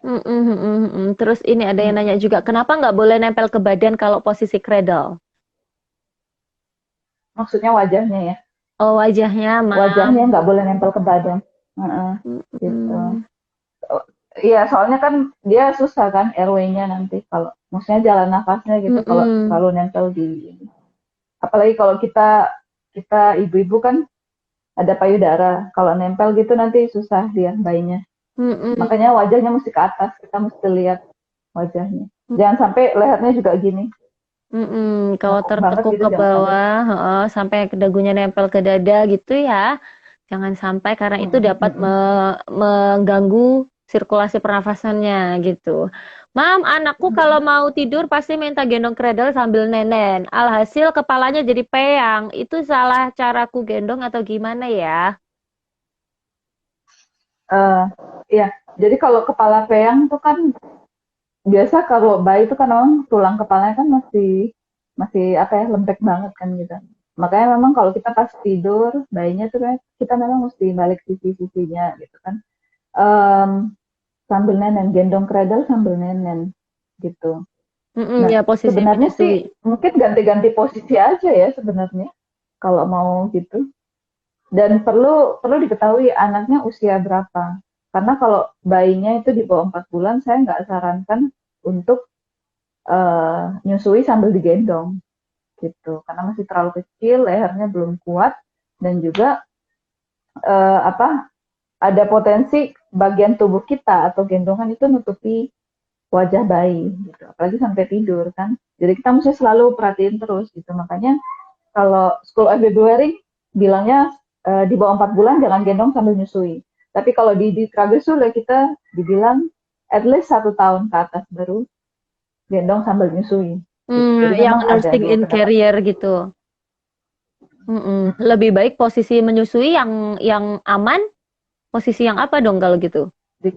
Terus ini ada yang nanya juga, kenapa nggak boleh nempel ke badan kalau posisi cradle? Maksudnya wajahnya ya. Oh, wajahnya, Wajahnya Mam. nggak boleh nempel ke badan. Gitu. Iya, soalnya kan dia susah kan airway-nya nanti, kalau maksudnya jalan nafasnya gitu kalau terlalu nempel di, apalagi kalau kita kita ibu-ibu kan ada payudara, kalau nempel gitu nanti susah dia bayinya. Makanya wajahnya mesti ke atas, kita mesti lihat wajahnya. Jangan sampai lehernya juga gini. Kalau Nekuk banget tertekuk gitu ke jangan sampai. bawah, sampai dagunya nempel ke dada gitu ya, jangan sampai karena itu dapat mengganggu sirkulasi pernafasannya gitu. Mam, anakku kalau mau tidur pasti minta gendong cradle sambil nenen. Alhasil kepalanya jadi peyang. Itu salah caraku gendong atau gimana ya? Iya, jadi kalau kepala peyang tuh kan biasa, kalau bayi itu kan memang tulang kepalanya kan masih masih apa ya, lembek banget kan gitu. Makanya memang kalau kita pas tidur bayinya tuh kan kita memang mesti balik sisi-sisinya gitu kan. Em, Sambil nenen, gendong cradle sambil nenen gitu. Nah, Ya posisi sebenarnya menyusui. sih mungkin ganti-ganti posisi aja ya sebenarnya kalau mau gitu. Dan perlu perlu diketahui anaknya usia berapa. Karena kalau bayinya itu di bawah 4 bulan, saya nggak sarankan untuk nyusui sambil digendong gitu. Karena masih terlalu kecil, lehernya belum kuat, dan juga apa, ada potensi bagian tubuh kita atau gendongan itu nutupi wajah bayi gitu. Apalagi sampai tidur kan. Jadi kita mesti selalu perhatiin terus gitu. Makanya kalau School of February bilangnya di bawah 4 bulan jangan gendong sambil nyusui. Tapi kalau di Tragesul ya kita dibilang at least 1 tahun ke atas baru gendong sambil nyusui. Gitu. Jadi Yang memang ada nursing dua in pendapat. carrier gitu. Lebih baik posisi menyusui yang aman, posisi yang apa dong kalau gitu? Di,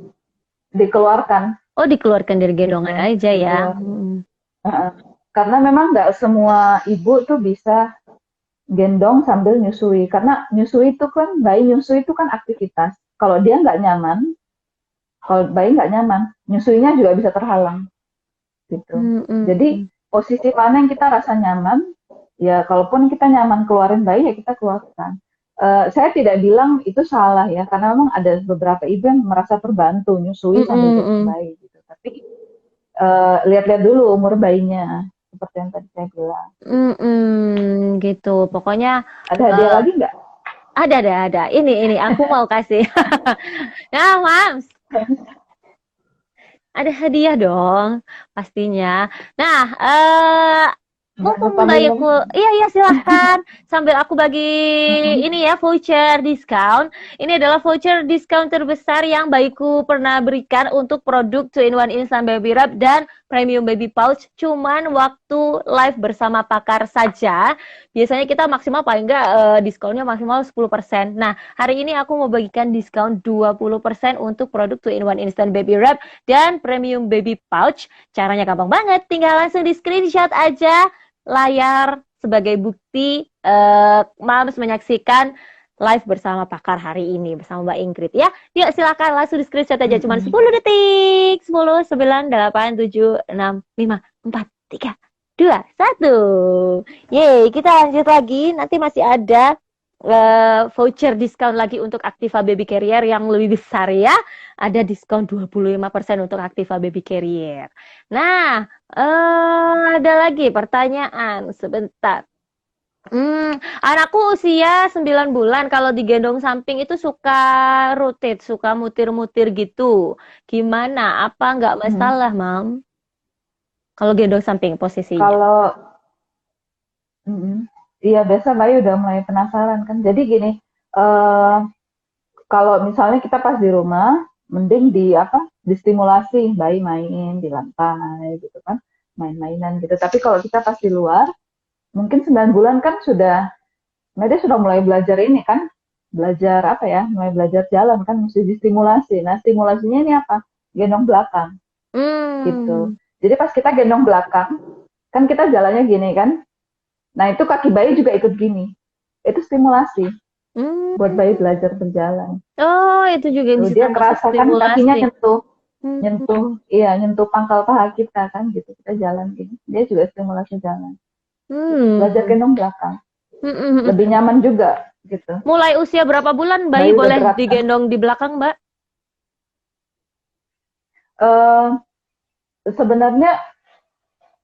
dikeluarkan. Oh, dikeluarkan dari gendongan Gitu, aja ya. Karena memang nggak semua ibu tuh bisa gendong sambil nyusui. Karena nyusui itu kan, bayi nyusui itu kan aktivitas. Kalau dia nggak nyaman, kalau bayi nggak nyaman, nyusuinya juga bisa terhalang. Gitu. Jadi posisi mana yang kita rasa nyaman, ya kalaupun kita nyaman keluarin bayi ya kita keluarkan. Saya tidak bilang itu salah ya, karena memang ada beberapa ibu yang merasa terbantu nyusui sambil gendong bayi gitu. Tapi lihat-lihat dulu umur bayinya, seperti yang tadi saya bilang. Gitu. Pokoknya ada hadiah lagi nggak? Ada. Ini aku mau kasih. Nah, Mams. Ada hadiah dong, pastinya. Nah, Mumpung lupa minum. bayiku, iya silahkan. Sambil aku bagi ini ya voucher diskon. Ini adalah voucher diskon terbesar yang bayiku pernah berikan untuk produk 2-in-1 Instant Baby Wrap dan Premium Baby Pouch. Cuman waktu live bersama pakar saja. Biasanya kita maksimal paling enggak diskonnya maksimal 10%. Nah, hari ini aku mau bagikan diskon 20% untuk produk 2-in-1 Instant Baby Wrap dan Premium Baby Pouch. Caranya gampang banget, tinggal langsung di screenshot aja layar sebagai bukti Mams menyaksikan live bersama pakar hari ini bersama Mbak Ingrid ya. Yuk silakan langsung di screenshot aja cuman 10 detik. 10, 9, 8, 7, 6, 5, 4, 3, 2, 1. Yeay, kita lanjut lagi. Nanti masih ada voucher diskon lagi untuk Activa Baby Carrier yang lebih besar ya. Ada diskon 25% untuk Activa Baby Carrier. Nah, ada lagi pertanyaan sebentar. Anakku usia 9 bulan kalau digendong samping itu suka rotate, suka mutir-mutir gitu. Gimana? Apa nggak masalah, Mam? Kalau gendong samping posisinya. Kalau iya biasa bayi udah mulai penasaran kan. Jadi gini, kalau misalnya kita pas di rumah, mending distimulasi bayi main di lantai gitu kan, main-mainan gitu. Tapi kalau kita pas di luar, mungkin 9 bulan kan dia sudah mulai belajar ini kan, belajar mulai belajar jalan kan, mesti distimulasi. Nah, stimulasinya ini apa? Gendong belakang gitu. Jadi pas kita gendong belakang, kan kita jalannya gini kan. Nah, itu kaki bayi juga ikut gini. Itu stimulasi buat bayi belajar berjalan. Oh, itu juga bisa dia merasakan kakinya nyentuh pangkal paha kita kan gitu. Kita jalan gini. Dia juga stimulasi jalan. Belajar gendong belakang. Lebih nyaman juga gitu. Mulai usia berapa bulan bayi boleh digendong di belakang, Mbak? Sebenarnya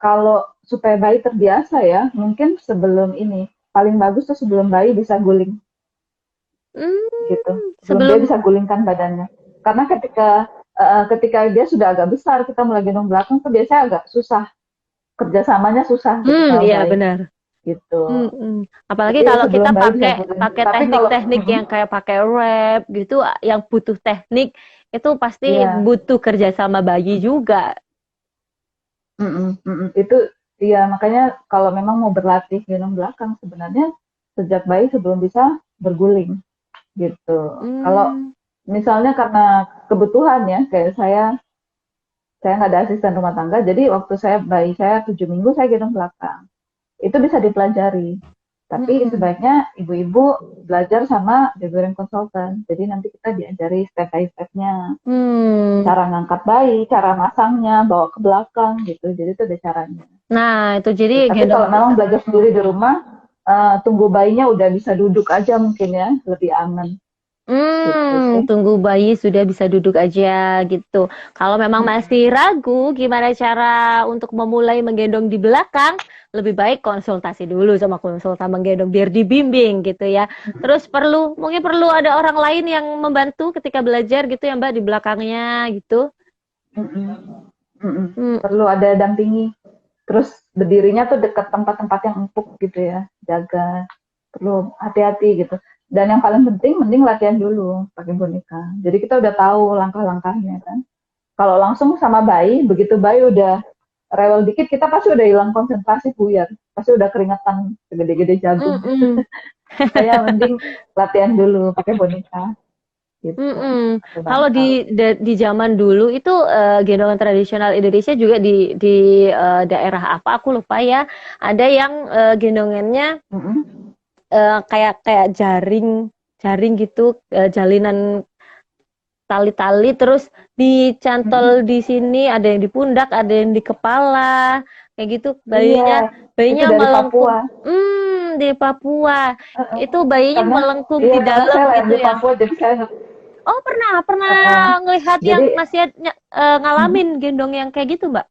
kalau supaya bayi terbiasa ya, mungkin sebelum ini paling bagus tuh sebelum bayi bisa guling, gitu. Sebelum dia bisa gulingkan badannya. Karena ketika dia sudah agak besar, kita mulai gendong belakang tuh biasanya agak susah, kerjasamanya susah. Iya benar. Gitu. Apalagi jadi, kalau kita pakai teknik-teknik yang kayak pakai wrap gitu, yang butuh teknik itu pasti butuh kerjasama bayi juga. Itu ya makanya kalau memang mau berlatih gendong belakang sebenarnya sejak bayi sebelum bisa berguling gitu. Kalau misalnya karena kebutuhan ya, kayak saya nggak ada asisten rumah tangga, jadi waktu bayi saya 7 minggu saya gendong belakang. Itu bisa dipelajari. Tapi sebaiknya ibu-ibu belajar sama baby consultant. Jadi nanti kita diajari step by step-nya. Cara ngangkat bayi, cara masangnya, bawa ke belakang gitu. Jadi itu ada caranya. Nah, itu jadi tapi kalau memang belajar sendiri di rumah, tunggu bayinya udah bisa duduk aja mungkin ya, lebih aman. Gitu, tunggu bayi sudah bisa duduk aja gitu. Kalau memang masih ragu gimana cara untuk memulai menggendong di belakang, lebih baik konsultasi dulu sama konsultan menggendong biar dibimbing gitu ya. Terus mungkin perlu ada orang lain yang membantu ketika belajar gitu ya Mbak di belakangnya gitu. Perlu ada dampingi. Terus berdirinya tuh dekat tempat-tempat yang empuk gitu ya, jaga. Perlu hati-hati gitu. Dan yang paling penting, mending latihan dulu pakai boneka. Jadi kita udah tahu langkah-langkahnya kan. Kalau langsung sama bayi, begitu bayi udah rewel dikit, kita pasti udah hilang konsentrasi, buyar. Pasti udah keringetan segede-gede jagung. Saya mending latihan dulu pakai boneka. Gitu. Kalau di zaman dulu itu gendongan tradisional Indonesia juga di daerah apa aku lupa ya. Ada yang gendongannya kayak jaring gitu, jalinan tali-tali terus dicantol di sini, ada yang di pundak, ada yang di kepala, kayak gitu. Bayinya melengkung. Di Papua. Itu bayinya melengkung di dalam gitu ya. Papua, jadi saya... Oh, pernah ngelihat yang masih ngalamin gendong yang kayak gitu, Mbak?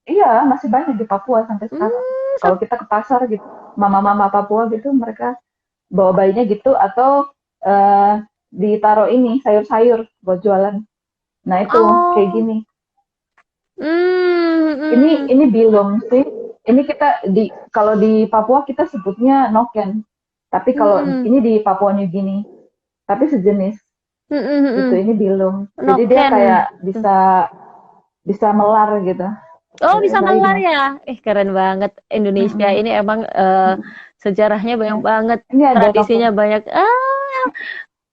Iya, masih banyak di Papua sampai sekarang. Kalau kita ke pasar gitu, mama-mama Papua gitu, mereka bawa bayinya gitu, atau ditaruh ini, sayur-sayur buat jualan. Nah itu, kayak gini. Ini belum sih. ini kita kalau di Papua kita sebutnya noken. Tapi kalau ini di Papua New Guinea, tapi sejenis gitu. Ini bilung. Jadi dia Noken. kayak bisa melar gitu. Oh, bisa Bayi melar dimakan. ya? Keren banget. Indonesia ini emang sejarahnya banyak banget, Ini ada tradisinya noken. banyak.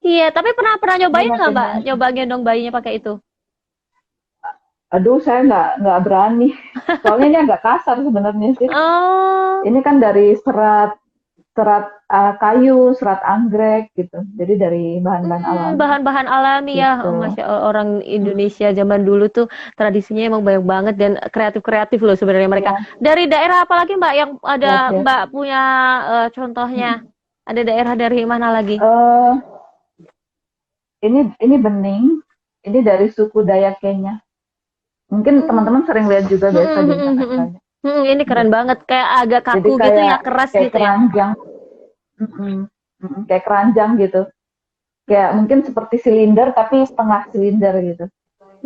Iya, tapi pernah Ini nyobain nggak Mbak? nokennya. Nyoba gendong bayinya pakai itu? Aduh, saya nggak berani. Soalnya ini agak kasar sebenarnya sih. Oh, Ini kan dari serat serat kayu, serat anggrek gitu. Jadi dari bahan-bahan alami bahan-bahan alami ya. gitu. Masya Allah, orang Hmm, Indonesia zaman dulu tuh tradisinya emang banyak banget dan kreatif-kreatif loh sebenarnya mereka. ya, Dari daerah apa lagi Mbak yang ada kreatif. Mbak punya contohnya? Hmm. Ada daerah dari mana lagi? Eh, ini bening. Ini dari suku Dayak Kenya. Mungkin Hmm. teman-teman sering lihat juga biasa di internet banyak. Ini keren banget. Kayak agak Jadi kaku gitu ya, kayak keras kayak gitu ya. keranjang. Mm-mm. Kayak keranjang gitu. Kayak mungkin seperti silinder tapi setengah silinder gitu.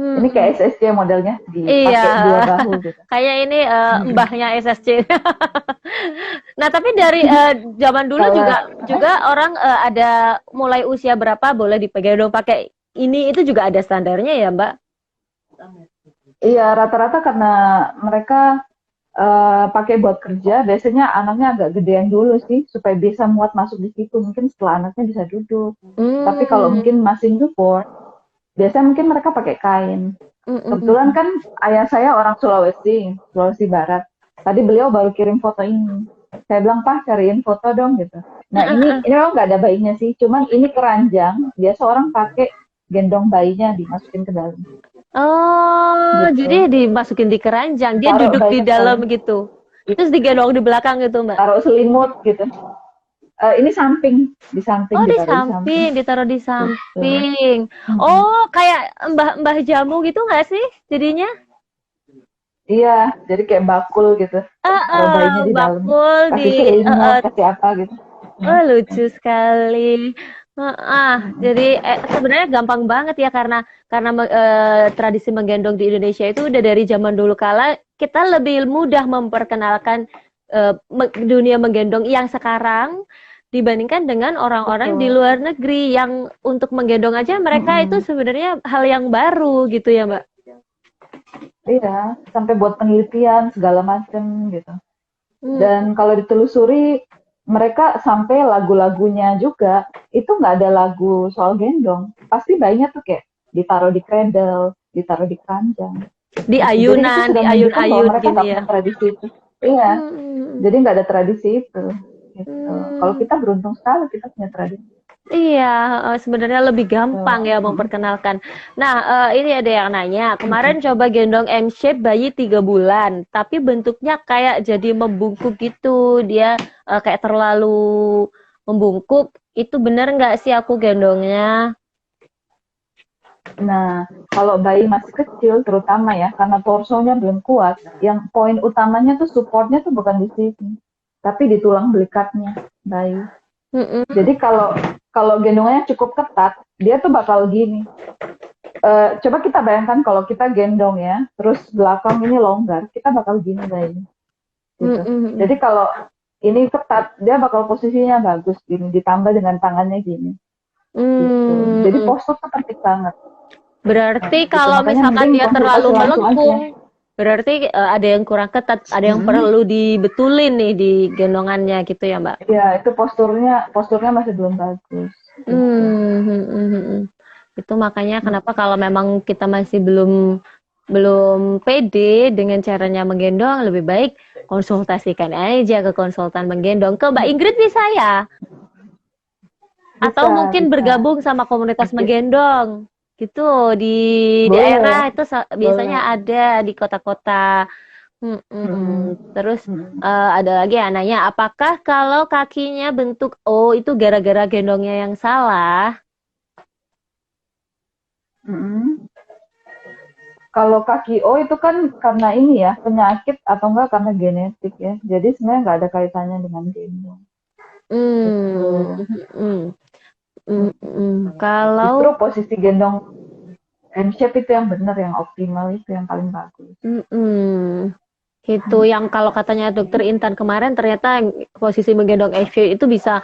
Ini kayak Hmm. SSC modelnya Iya, dipakai dua bahu gitu. kayak ini Mm-mm. mbahnya SSC. Nah, tapi dari zaman dulu Kalau juga orang ada mulai usia berapa boleh dipegang dong pakai ini itu juga ada standarnya ya, Mbak? iya rata-rata karena mereka pakai buat kerja, biasanya anaknya agak gedean dulu sih supaya bisa muat masuk di situ. Mungkin setelah anaknya bisa duduk. Tapi kalau Hmm. mungkin masih newborn, biasanya mungkin mereka pakai kain. Kebetulan Mm-mm. kan ayah saya orang Sulawesi, Sulawesi Barat. Tadi beliau baru kirim foto ini. Saya bilang, Pak, cariin foto dong gitu. Nah, ini memang nggak ada bayinya sih, cuman ini keranjang. Biasa orang pakai gendong bayinya dimasukin ke dalam Oh, gitu. jadi dimasukin di keranjang, dia Taruh duduk di bayinya ke dalam, dalam gitu. Terus digendong di belakang gitu, Mbak. taruh selimut gitu. Ini samping, di samping Oh, di ditaruh di samping samping, ditaruh di gitu. samping. Mm-mm. Oh, kayak mbah-mbah jamu gitu nggak sih jadinya? Iya, jadi kayak bakul gitu. Taruh bayinya di dalam, Bakul kasih di selimut, kasih apa gitu. Hmm. oh, lucu sekali. Jadi sebenarnya gampang banget ya karena tradisi menggendong di Indonesia itu udah dari zaman dulu kala kita lebih mudah memperkenalkan dunia menggendong yang sekarang dibandingkan dengan orang-orang di Betul. luar negeri yang untuk menggendong aja mereka itu Mm-mm. sebenarnya hal yang baru gitu ya, Mbak. Iya, sampai buat penelitian segala macem gitu. Hmm. Dan kalau ditelusuri, mereka sampai lagu-lagunya juga itu nggak ada lagu soal gendong. Pasti bayinya tuh kayak ditaruh di cradle, ditaruh di keranjang. Di Gitu. Jadi itu ayunan, di sudah menunjukkan bahwa ayun-ayun mereka gitu nggak ya. punya tradisi itu. Iya, Hmm. jadi nggak ada tradisi itu. Gitu. Kalau Hmm. kita beruntung sekali kita punya tradisi. Iya, sebenarnya lebih gampang ya Gitu. memperkenalkan. Nah, ini ada yang nanya, kemarin Mm-mm. coba gendong M-shape bayi 3 bulan, tapi bentuknya kayak jadi membungkuk gitu. Dia kayak terlalu membungkuk. Itu bener nggak sih aku gendongnya? Nah, kalau bayi masih kecil terutama ya, karena torsonya belum kuat, yang poin utamanya tuh supportnya tuh bukan di sini, tapi di tulang belikatnya bayi. Mm-mm. Jadi kalau kalau gendongannya cukup ketat, dia tuh bakal gini. Coba kita bayangkan kalau kita gendong ya, terus belakang ini longgar, kita bakal gini bayi, gitu. Mm-mm. Jadi kalau ini ketat, dia bakal posisinya bagus gini, ditambah dengan tangannya gini, gitu. Jadi Mm-mm. postur tuh penting banget. Nah, Berarti gitu. kalau Makanya misalkan mending dia terlalu konsultasi langsung aja. melengkung, berarti ada yang kurang ketat, ada yang Mm-mm. perlu dibetulin nih di gendongannya gitu ya, Mbak? Ya, itu posturnya masih belum bagus, gitu. Itu makanya kenapa kalau memang kita masih belum belum pede dengan caranya menggendong, lebih baik konsultasikan aja ke konsultan menggendong. Ke Mbak Ingrid bisa ya? Atau Bisa, mungkin bisa. bergabung sama komunitas Mungkin menggendong. Gitu di daerah boleh, itu biasanya boleh. ada di kota-kota. Mm-mm. Terus Mm-mm. ada lagi yang nanya, apakah kalau kakinya bentuk O itu gara-gara gendongnya yang salah? Mm-mm. Kalau kaki O itu kan karena ini ya, penyakit atau enggak karena genetik ya. Jadi sebenarnya nggak ada kaitannya dengan gendong. Gitu. Hmm, mm, Justru Kalau posisi gendong M shape itu yang benar, yang optimal itu yang paling bagus. mm, Itu yang kalau katanya dokter Intan kemarin ternyata posisi menggendong MChip itu bisa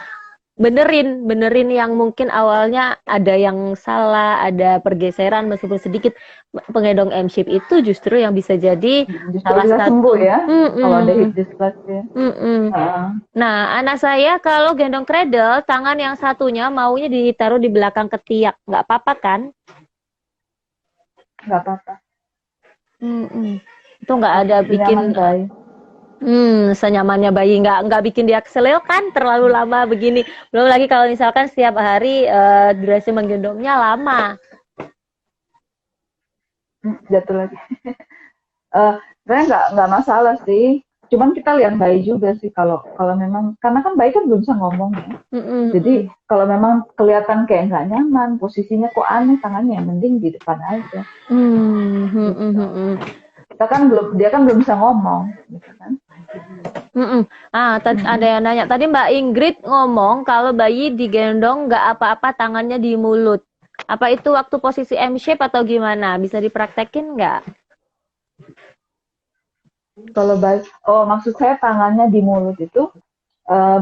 benerin yang mungkin awalnya ada yang salah, ada pergeseran meskipun sedikit. Penggendong MChip itu justru yang bisa jadi Justru salah bisa satu. sembuh ya kalau ada hip dysplasia. Nah, anak saya kalau gendong cradle, tangan yang satunya maunya ditaruh di belakang ketiak, nggak apa-apa kan? Nggak apa-apa. Itu nggak ada bikin senyamannya bayi, nggak bikin dia keseleo kan terlalu lama begini. Belum lagi kalau misalkan setiap hari durasi menggendongnya lama. Jatuh lagi. Sebenarnya nggak masalah sih. Cuman kita lihat bayi juga sih kalau memang karena kan bayi kan belum bisa ngomong ya. Jadi kalau memang kelihatan kayak nggak nyaman, posisinya kok aneh tangannya, mending di depan aja. Kita kan dia kan belum bisa ngomong, gitu kan? Ada yang nanya tadi Mbak Ingrid ngomong kalau bayi digendong nggak apa-apa tangannya di mulut. Apa itu waktu posisi M-shape atau gimana? Bisa dipraktekin nggak? Kalau bayi, maksud saya tangannya di mulut itu,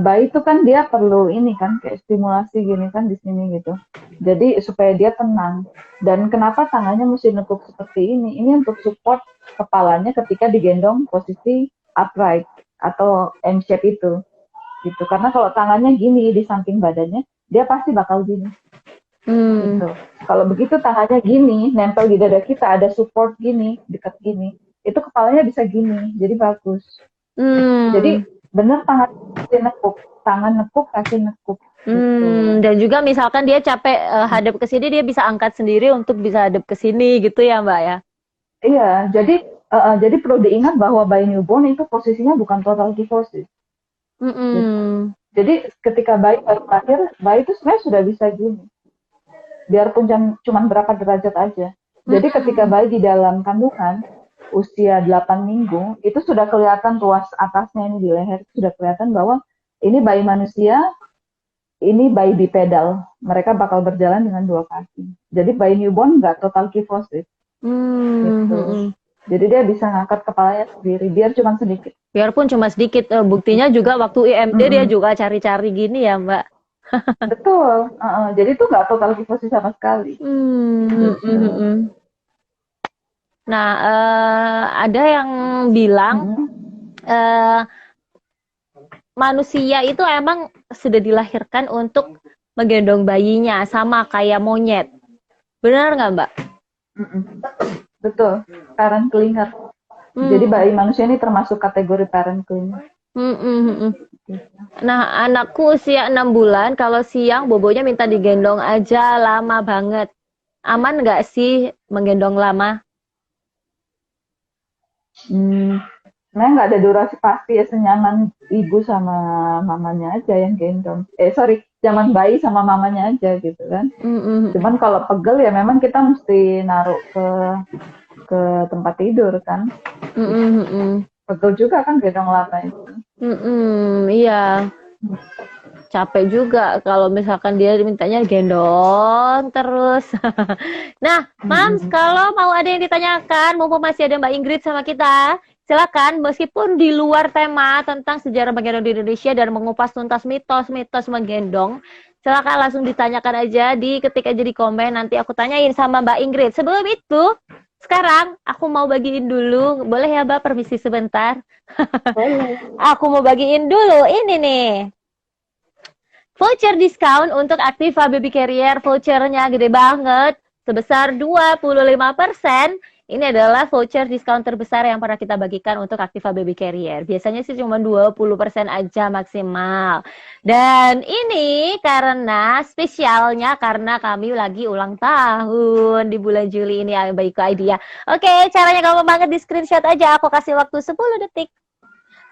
bayi itu kan dia perlu ini kan kayak stimulasi gini kan di sini gitu. Jadi supaya dia tenang. Dan kenapa tangannya mesti nekuk seperti ini? Ini untuk support kepalanya ketika digendong posisi upright atau M-shape itu. Gitu. Karena kalau tangannya gini di samping badannya, dia pasti bakal gini. Gitu. Kalau begitu tangannya gini, nempel di dada kita, ada support gini, dekat gini. Itu kepalanya bisa gini, jadi bagus. Jadi bener tangan nekuk kasih nekuk. Gitu. Dan juga misalkan dia capek hadap ke sini, dia bisa angkat sendiri untuk bisa hadap ke sini gitu ya Mbak ya? Iya, jadi perlu diingat bahwa bayi newborn itu posisinya bukan total kyphosis. Jadi ketika bayi baru lahir, bayi itu sebenarnya sudah bisa gini. Biarpun cuma berapa derajat aja. Jadi ketika bayi di dalam kandungan, usia 8 minggu, itu sudah kelihatan ruas atasnya ini di leher, sudah kelihatan bahwa ini bayi manusia, ini bayi bipedal. Mereka bakal berjalan dengan 2 kaki. Jadi bayi newborn nggak total kyphosis. Gitu. Jadi dia bisa ngangkat kepalanya sendiri, biar cuma sedikit. Biarpun cuma sedikit, buktinya juga waktu IMD dia juga cari-cari gini ya Mbak. Betul. Jadi itu nggak total kyphosis sama sekali. Nah, ada yang bilang manusia itu emang sudah dilahirkan untuk menggendong bayinya sama kayak monyet. Benar nggak Mbak? Betul. Parent cleaner. Jadi bayi manusia ini termasuk kategori parent cleaner. Nah, anakku usia 6 bulan, kalau siang bobonya minta digendong aja, lama banget. Aman nggak sih menggendong lama? Sebenarnya nggak ada durasi pasti ya, senyaman ibu sama mamanya aja yang gendong. Zaman bayi sama mamanya aja gitu kan. Cuman kalau pegel ya memang kita mesti naruh ke tempat tidur kan. Pegel juga kan gendong lama itu. Iya. Capek juga kalau misalkan dia mintanya gendong terus. Nah, Mams, kalau mau ada yang ditanyakan, mumpung masih ada Mbak Ingrid sama kita, silakan. Meskipun di luar tema tentang sejarah menggendong di Indonesia dan mengupas tuntas mitos-mitos menggendong, silakan langsung ditanyakan aja, ketik aja di komen, nanti aku tanyain sama Mbak Ingrid. Sebelum itu, sekarang aku mau bagiin dulu, boleh ya Mbak, permisi sebentar? Boleh. Aku mau bagiin dulu, ini nih. Voucher diskon untuk Activa Baby Carrier, vouchernya gede banget, sebesar 25%. Ini adalah voucher diskon terbesar yang pernah kita bagikan untuk Activa Baby Carrier. Biasanya sih cuma 20% aja maksimal. Dan ini karena spesialnya karena kami lagi ulang tahun di bulan Juli ini ya Bayiku ID ya. Oke, caranya gampang banget, di screenshot aja. Aku kasih waktu 10 detik.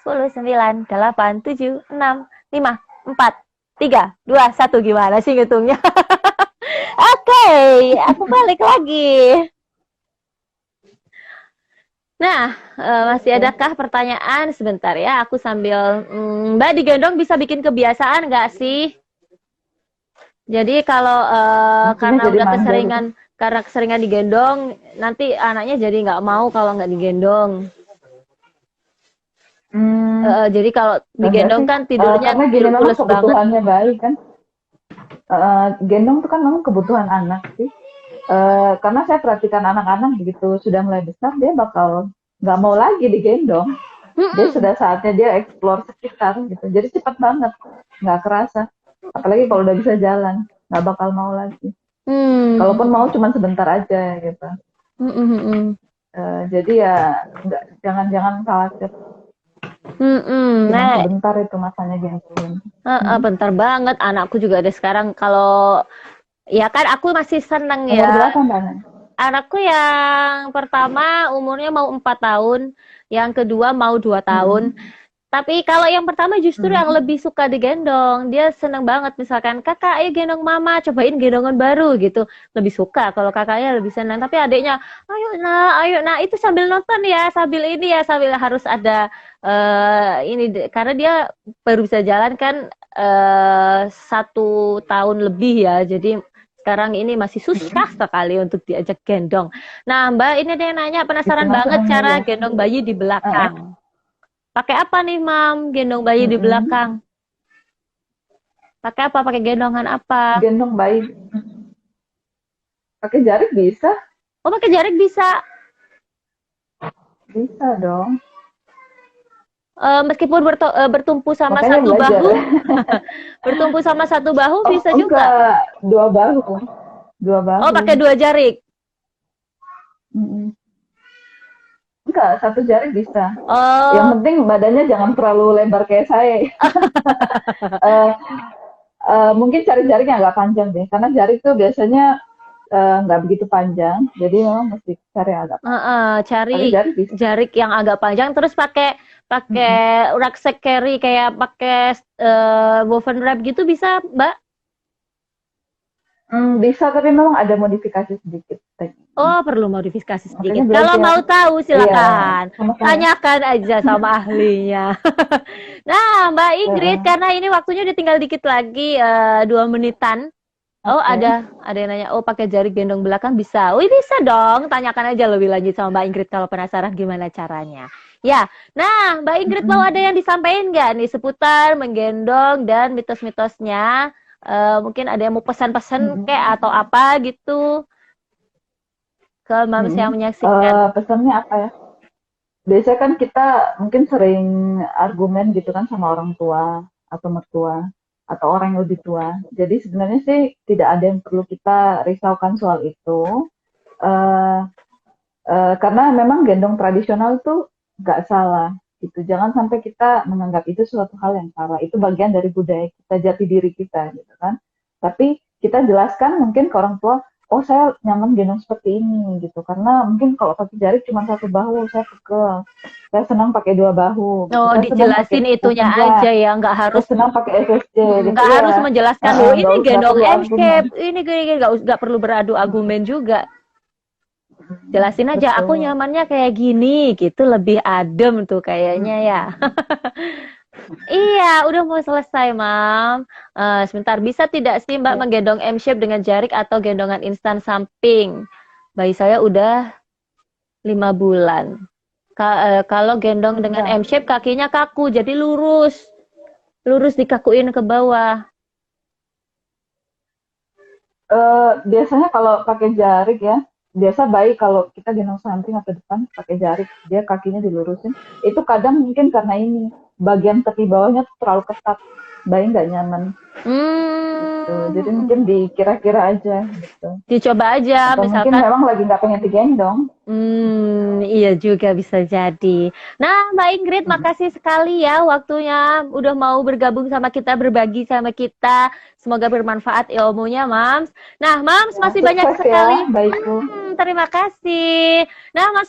10, 9, 8, 7, 6, 5, 4, 3, 2, 1. Gimana sih ngitungnya? Oke, aku balik lagi. Nah, masih adakah pertanyaan? Sebentar ya, aku sambil Mbak, digendong bisa bikin kebiasaan nggak sih? Jadi kalau karena udah keseringan digendong, nanti anaknya jadi nggak mau kalau nggak digendong. Jadi kalau Enggak digendong sih, kan tidurnya karena gini memang pules banget. kebutuhannya bayi kan. Gendong tuh kan memang kebutuhan anak sih. Karena saya perhatikan anak-anak begitu sudah mulai besar, dia bakal nggak mau lagi digendong. Dia Mm-mm. sudah saatnya dia explore sekitar gitu. Jadi cepat banget, nggak kerasa. Apalagi kalau udah bisa jalan, nggak bakal mau lagi. Kalaupun mau Hmm. cuma sebentar aja gitu. Mm-mm. Jadi ya jangan khawatir. Cuma Nah, sebentar itu masanya gendong. bentar banget. Anakku juga ada sekarang. Kalau ya kan aku masih seneng Umur ya. berapa Mbak? Anakku yang pertama umurnya mau 4 tahun, yang kedua mau 2 tahun. Mm-mm. Tapi kalau yang pertama justru yang Mm-mm. lebih suka digendong. Dia seneng banget misalkan, kakak ayo gendong mama, cobain gendongan baru gitu. Lebih suka kalau kakaknya lebih senang. Tapi adiknya, ayo nak, itu sambil nonton ya, sambil ini ya, sambil harus ada karena dia baru bisa jalan kan 1 tahun lebih ya. Jadi sekarang ini masih susah sekali untuk diajak gendong. Nah, Mbak, ini ada yang nanya, Itu penasaran masuk banget umur cara ya. gendong bayi di Uh-uh. belakang. Pakai apa nih, Mam? Gendong bayi di Mm-mm. belakang. Pakai apa? Pakai gendongan apa? Gendong bayi pakai jari bisa, Oh, pakai jarik bisa. bisa dong. Meskipun bertumpu sama Makanya satu belajar. bahu, bertumpu sama satu bahu Oh, bisa juga. enggak, dua bahu. Dua Oh, pakai bahu. 2 jarik. Mm-mm. Enggak, satu jari bisa. Yang Oh, penting badannya jangan terlalu lebar kayak saya. Eh, Mungkin cari jarik yang agak panjang deh, karena jarik tuh biasanya nggak begitu panjang, jadi memang mesti cari yang agak panjang. cari Tapi jarik bisa. jarik yang agak panjang, terus pakai pakai Mm-mm. rucksack carry kayak pakai woven wrap gitu bisa, Mbak? Bisa, tapi memang ada modifikasi sedikit tekniknya. Oh, perlu modifikasi Makanya sedikit. Kalau belajar. mau tahu Iya, silakan sama saya. tanyakan aja sama ahlinya. Nah, Mbak Ingrid, Heeh. karena ini waktunya udah tinggal dikit lagi, 2 menitan. Oh, Oke. ada yang nanya, oh pakai jari gendong belakang bisa? Oh, bisa dong. Tanyakan aja lebih lanjut sama Mbak Ingrid kalau penasaran gimana caranya. Ya, nah Mbak Ingrid mau ada Mm-mm. yang disampaikan nggak nih seputar menggendong dan mitos-mitosnya? Mungkin ada yang mau pesan-pesan Mm-mm. kayak atau apa gitu ke mams Mm-mm. yang menyaksikan. Pesannya apa ya? Biasanya kan kita mungkin sering argumen gitu kan sama orang tua atau mertua atau orang yang lebih tua. Jadi sebenarnya sih tidak ada yang perlu kita risaukan soal itu. Eh, karena memang gendong tradisional tuh nggak salah gitu. Jangan sampai kita menganggap itu suatu hal yang salah. Itu bagian dari budaya kita, jati diri kita gitu kan. Tapi kita jelaskan mungkin ke orang tua, oh saya nyaman gendong seperti ini gitu. Karena mungkin kalau pakai jari cuma satu bahu, saya pegel. Saya senang pakai dua bahu. Gitu. Oh, Saya senang pakai dijelasin itunya open aja wrap. ya, Saya senang pakai FSJ gitu nggak harus ya. menjelaskan dulu Nggak ini nggak gendong perlu argumen. M-shape, ini gini, nggak perlu beradu argumen juga. Jelasin aja, aku Betul. nyamannya kayak gini, gitu lebih adem tuh kayaknya ya. Iya, udah mau selesai, Mam. Sebentar, bisa tidak sih Mbak Ya. menggendong M-shape dengan jarik atau gendongan instan samping? Bayi saya udah 5 bulan. Kalau gendong dengan Bisa. M-shape kakinya kaku, jadi lurus. Lurus dikakuin ke bawah. Biasanya kalau pakai jarik ya, biasa bayi kalau kita gendong samping atau depan pakai jarik, dia kakinya dilurusin. Itu kadang mungkin karena ini bagian tepi bawahnya tuh terlalu ketat, bayi nggak nyaman. Gitu. Jadi mungkin dikira-kira aja gitu. Dicoba aja, Atau mungkin misalkan. memang lagi nggak pengen digendong. Iya juga bisa jadi. Nah, Mbak Ingrid, makasih sekali ya waktunya udah mau bergabung sama kita, berbagi sama kita. Semoga bermanfaat ilmunya, Mams. Nah, Mams Ya, masih banyak sukses sekali. ya, baikku. Terima kasih. Nah, Mas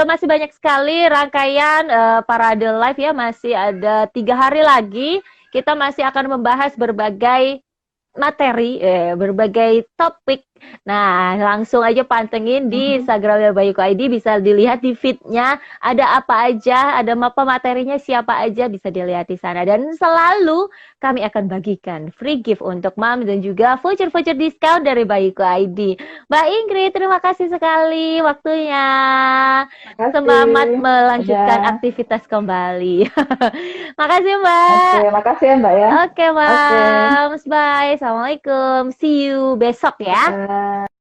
masih banyak sekali rangkaian Parade Live ya, masih ada 3 hari lagi. Kita masih akan membahas berbagai materi, berbagai topik Nah, langsung aja pantengin di Instagramnya Bayuku ID, bisa dilihat di feed-nya ada apa aja, ada apa materinya, siapa aja bisa dilihat di sana. Dan selalu kami akan bagikan free gift untuk Mam dan juga voucher-voucher diskon dari Bayuku ID. Mbak Ingrid, terima kasih sekali waktunya. Semangat Makasih. melanjutkan Ada. aktivitas kembali. Makasih, Oke, Mbak. makasih ya Mbak ya. Oke, Oke. Mams. Bye. Assalamualaikum. See you besok ya. Bye.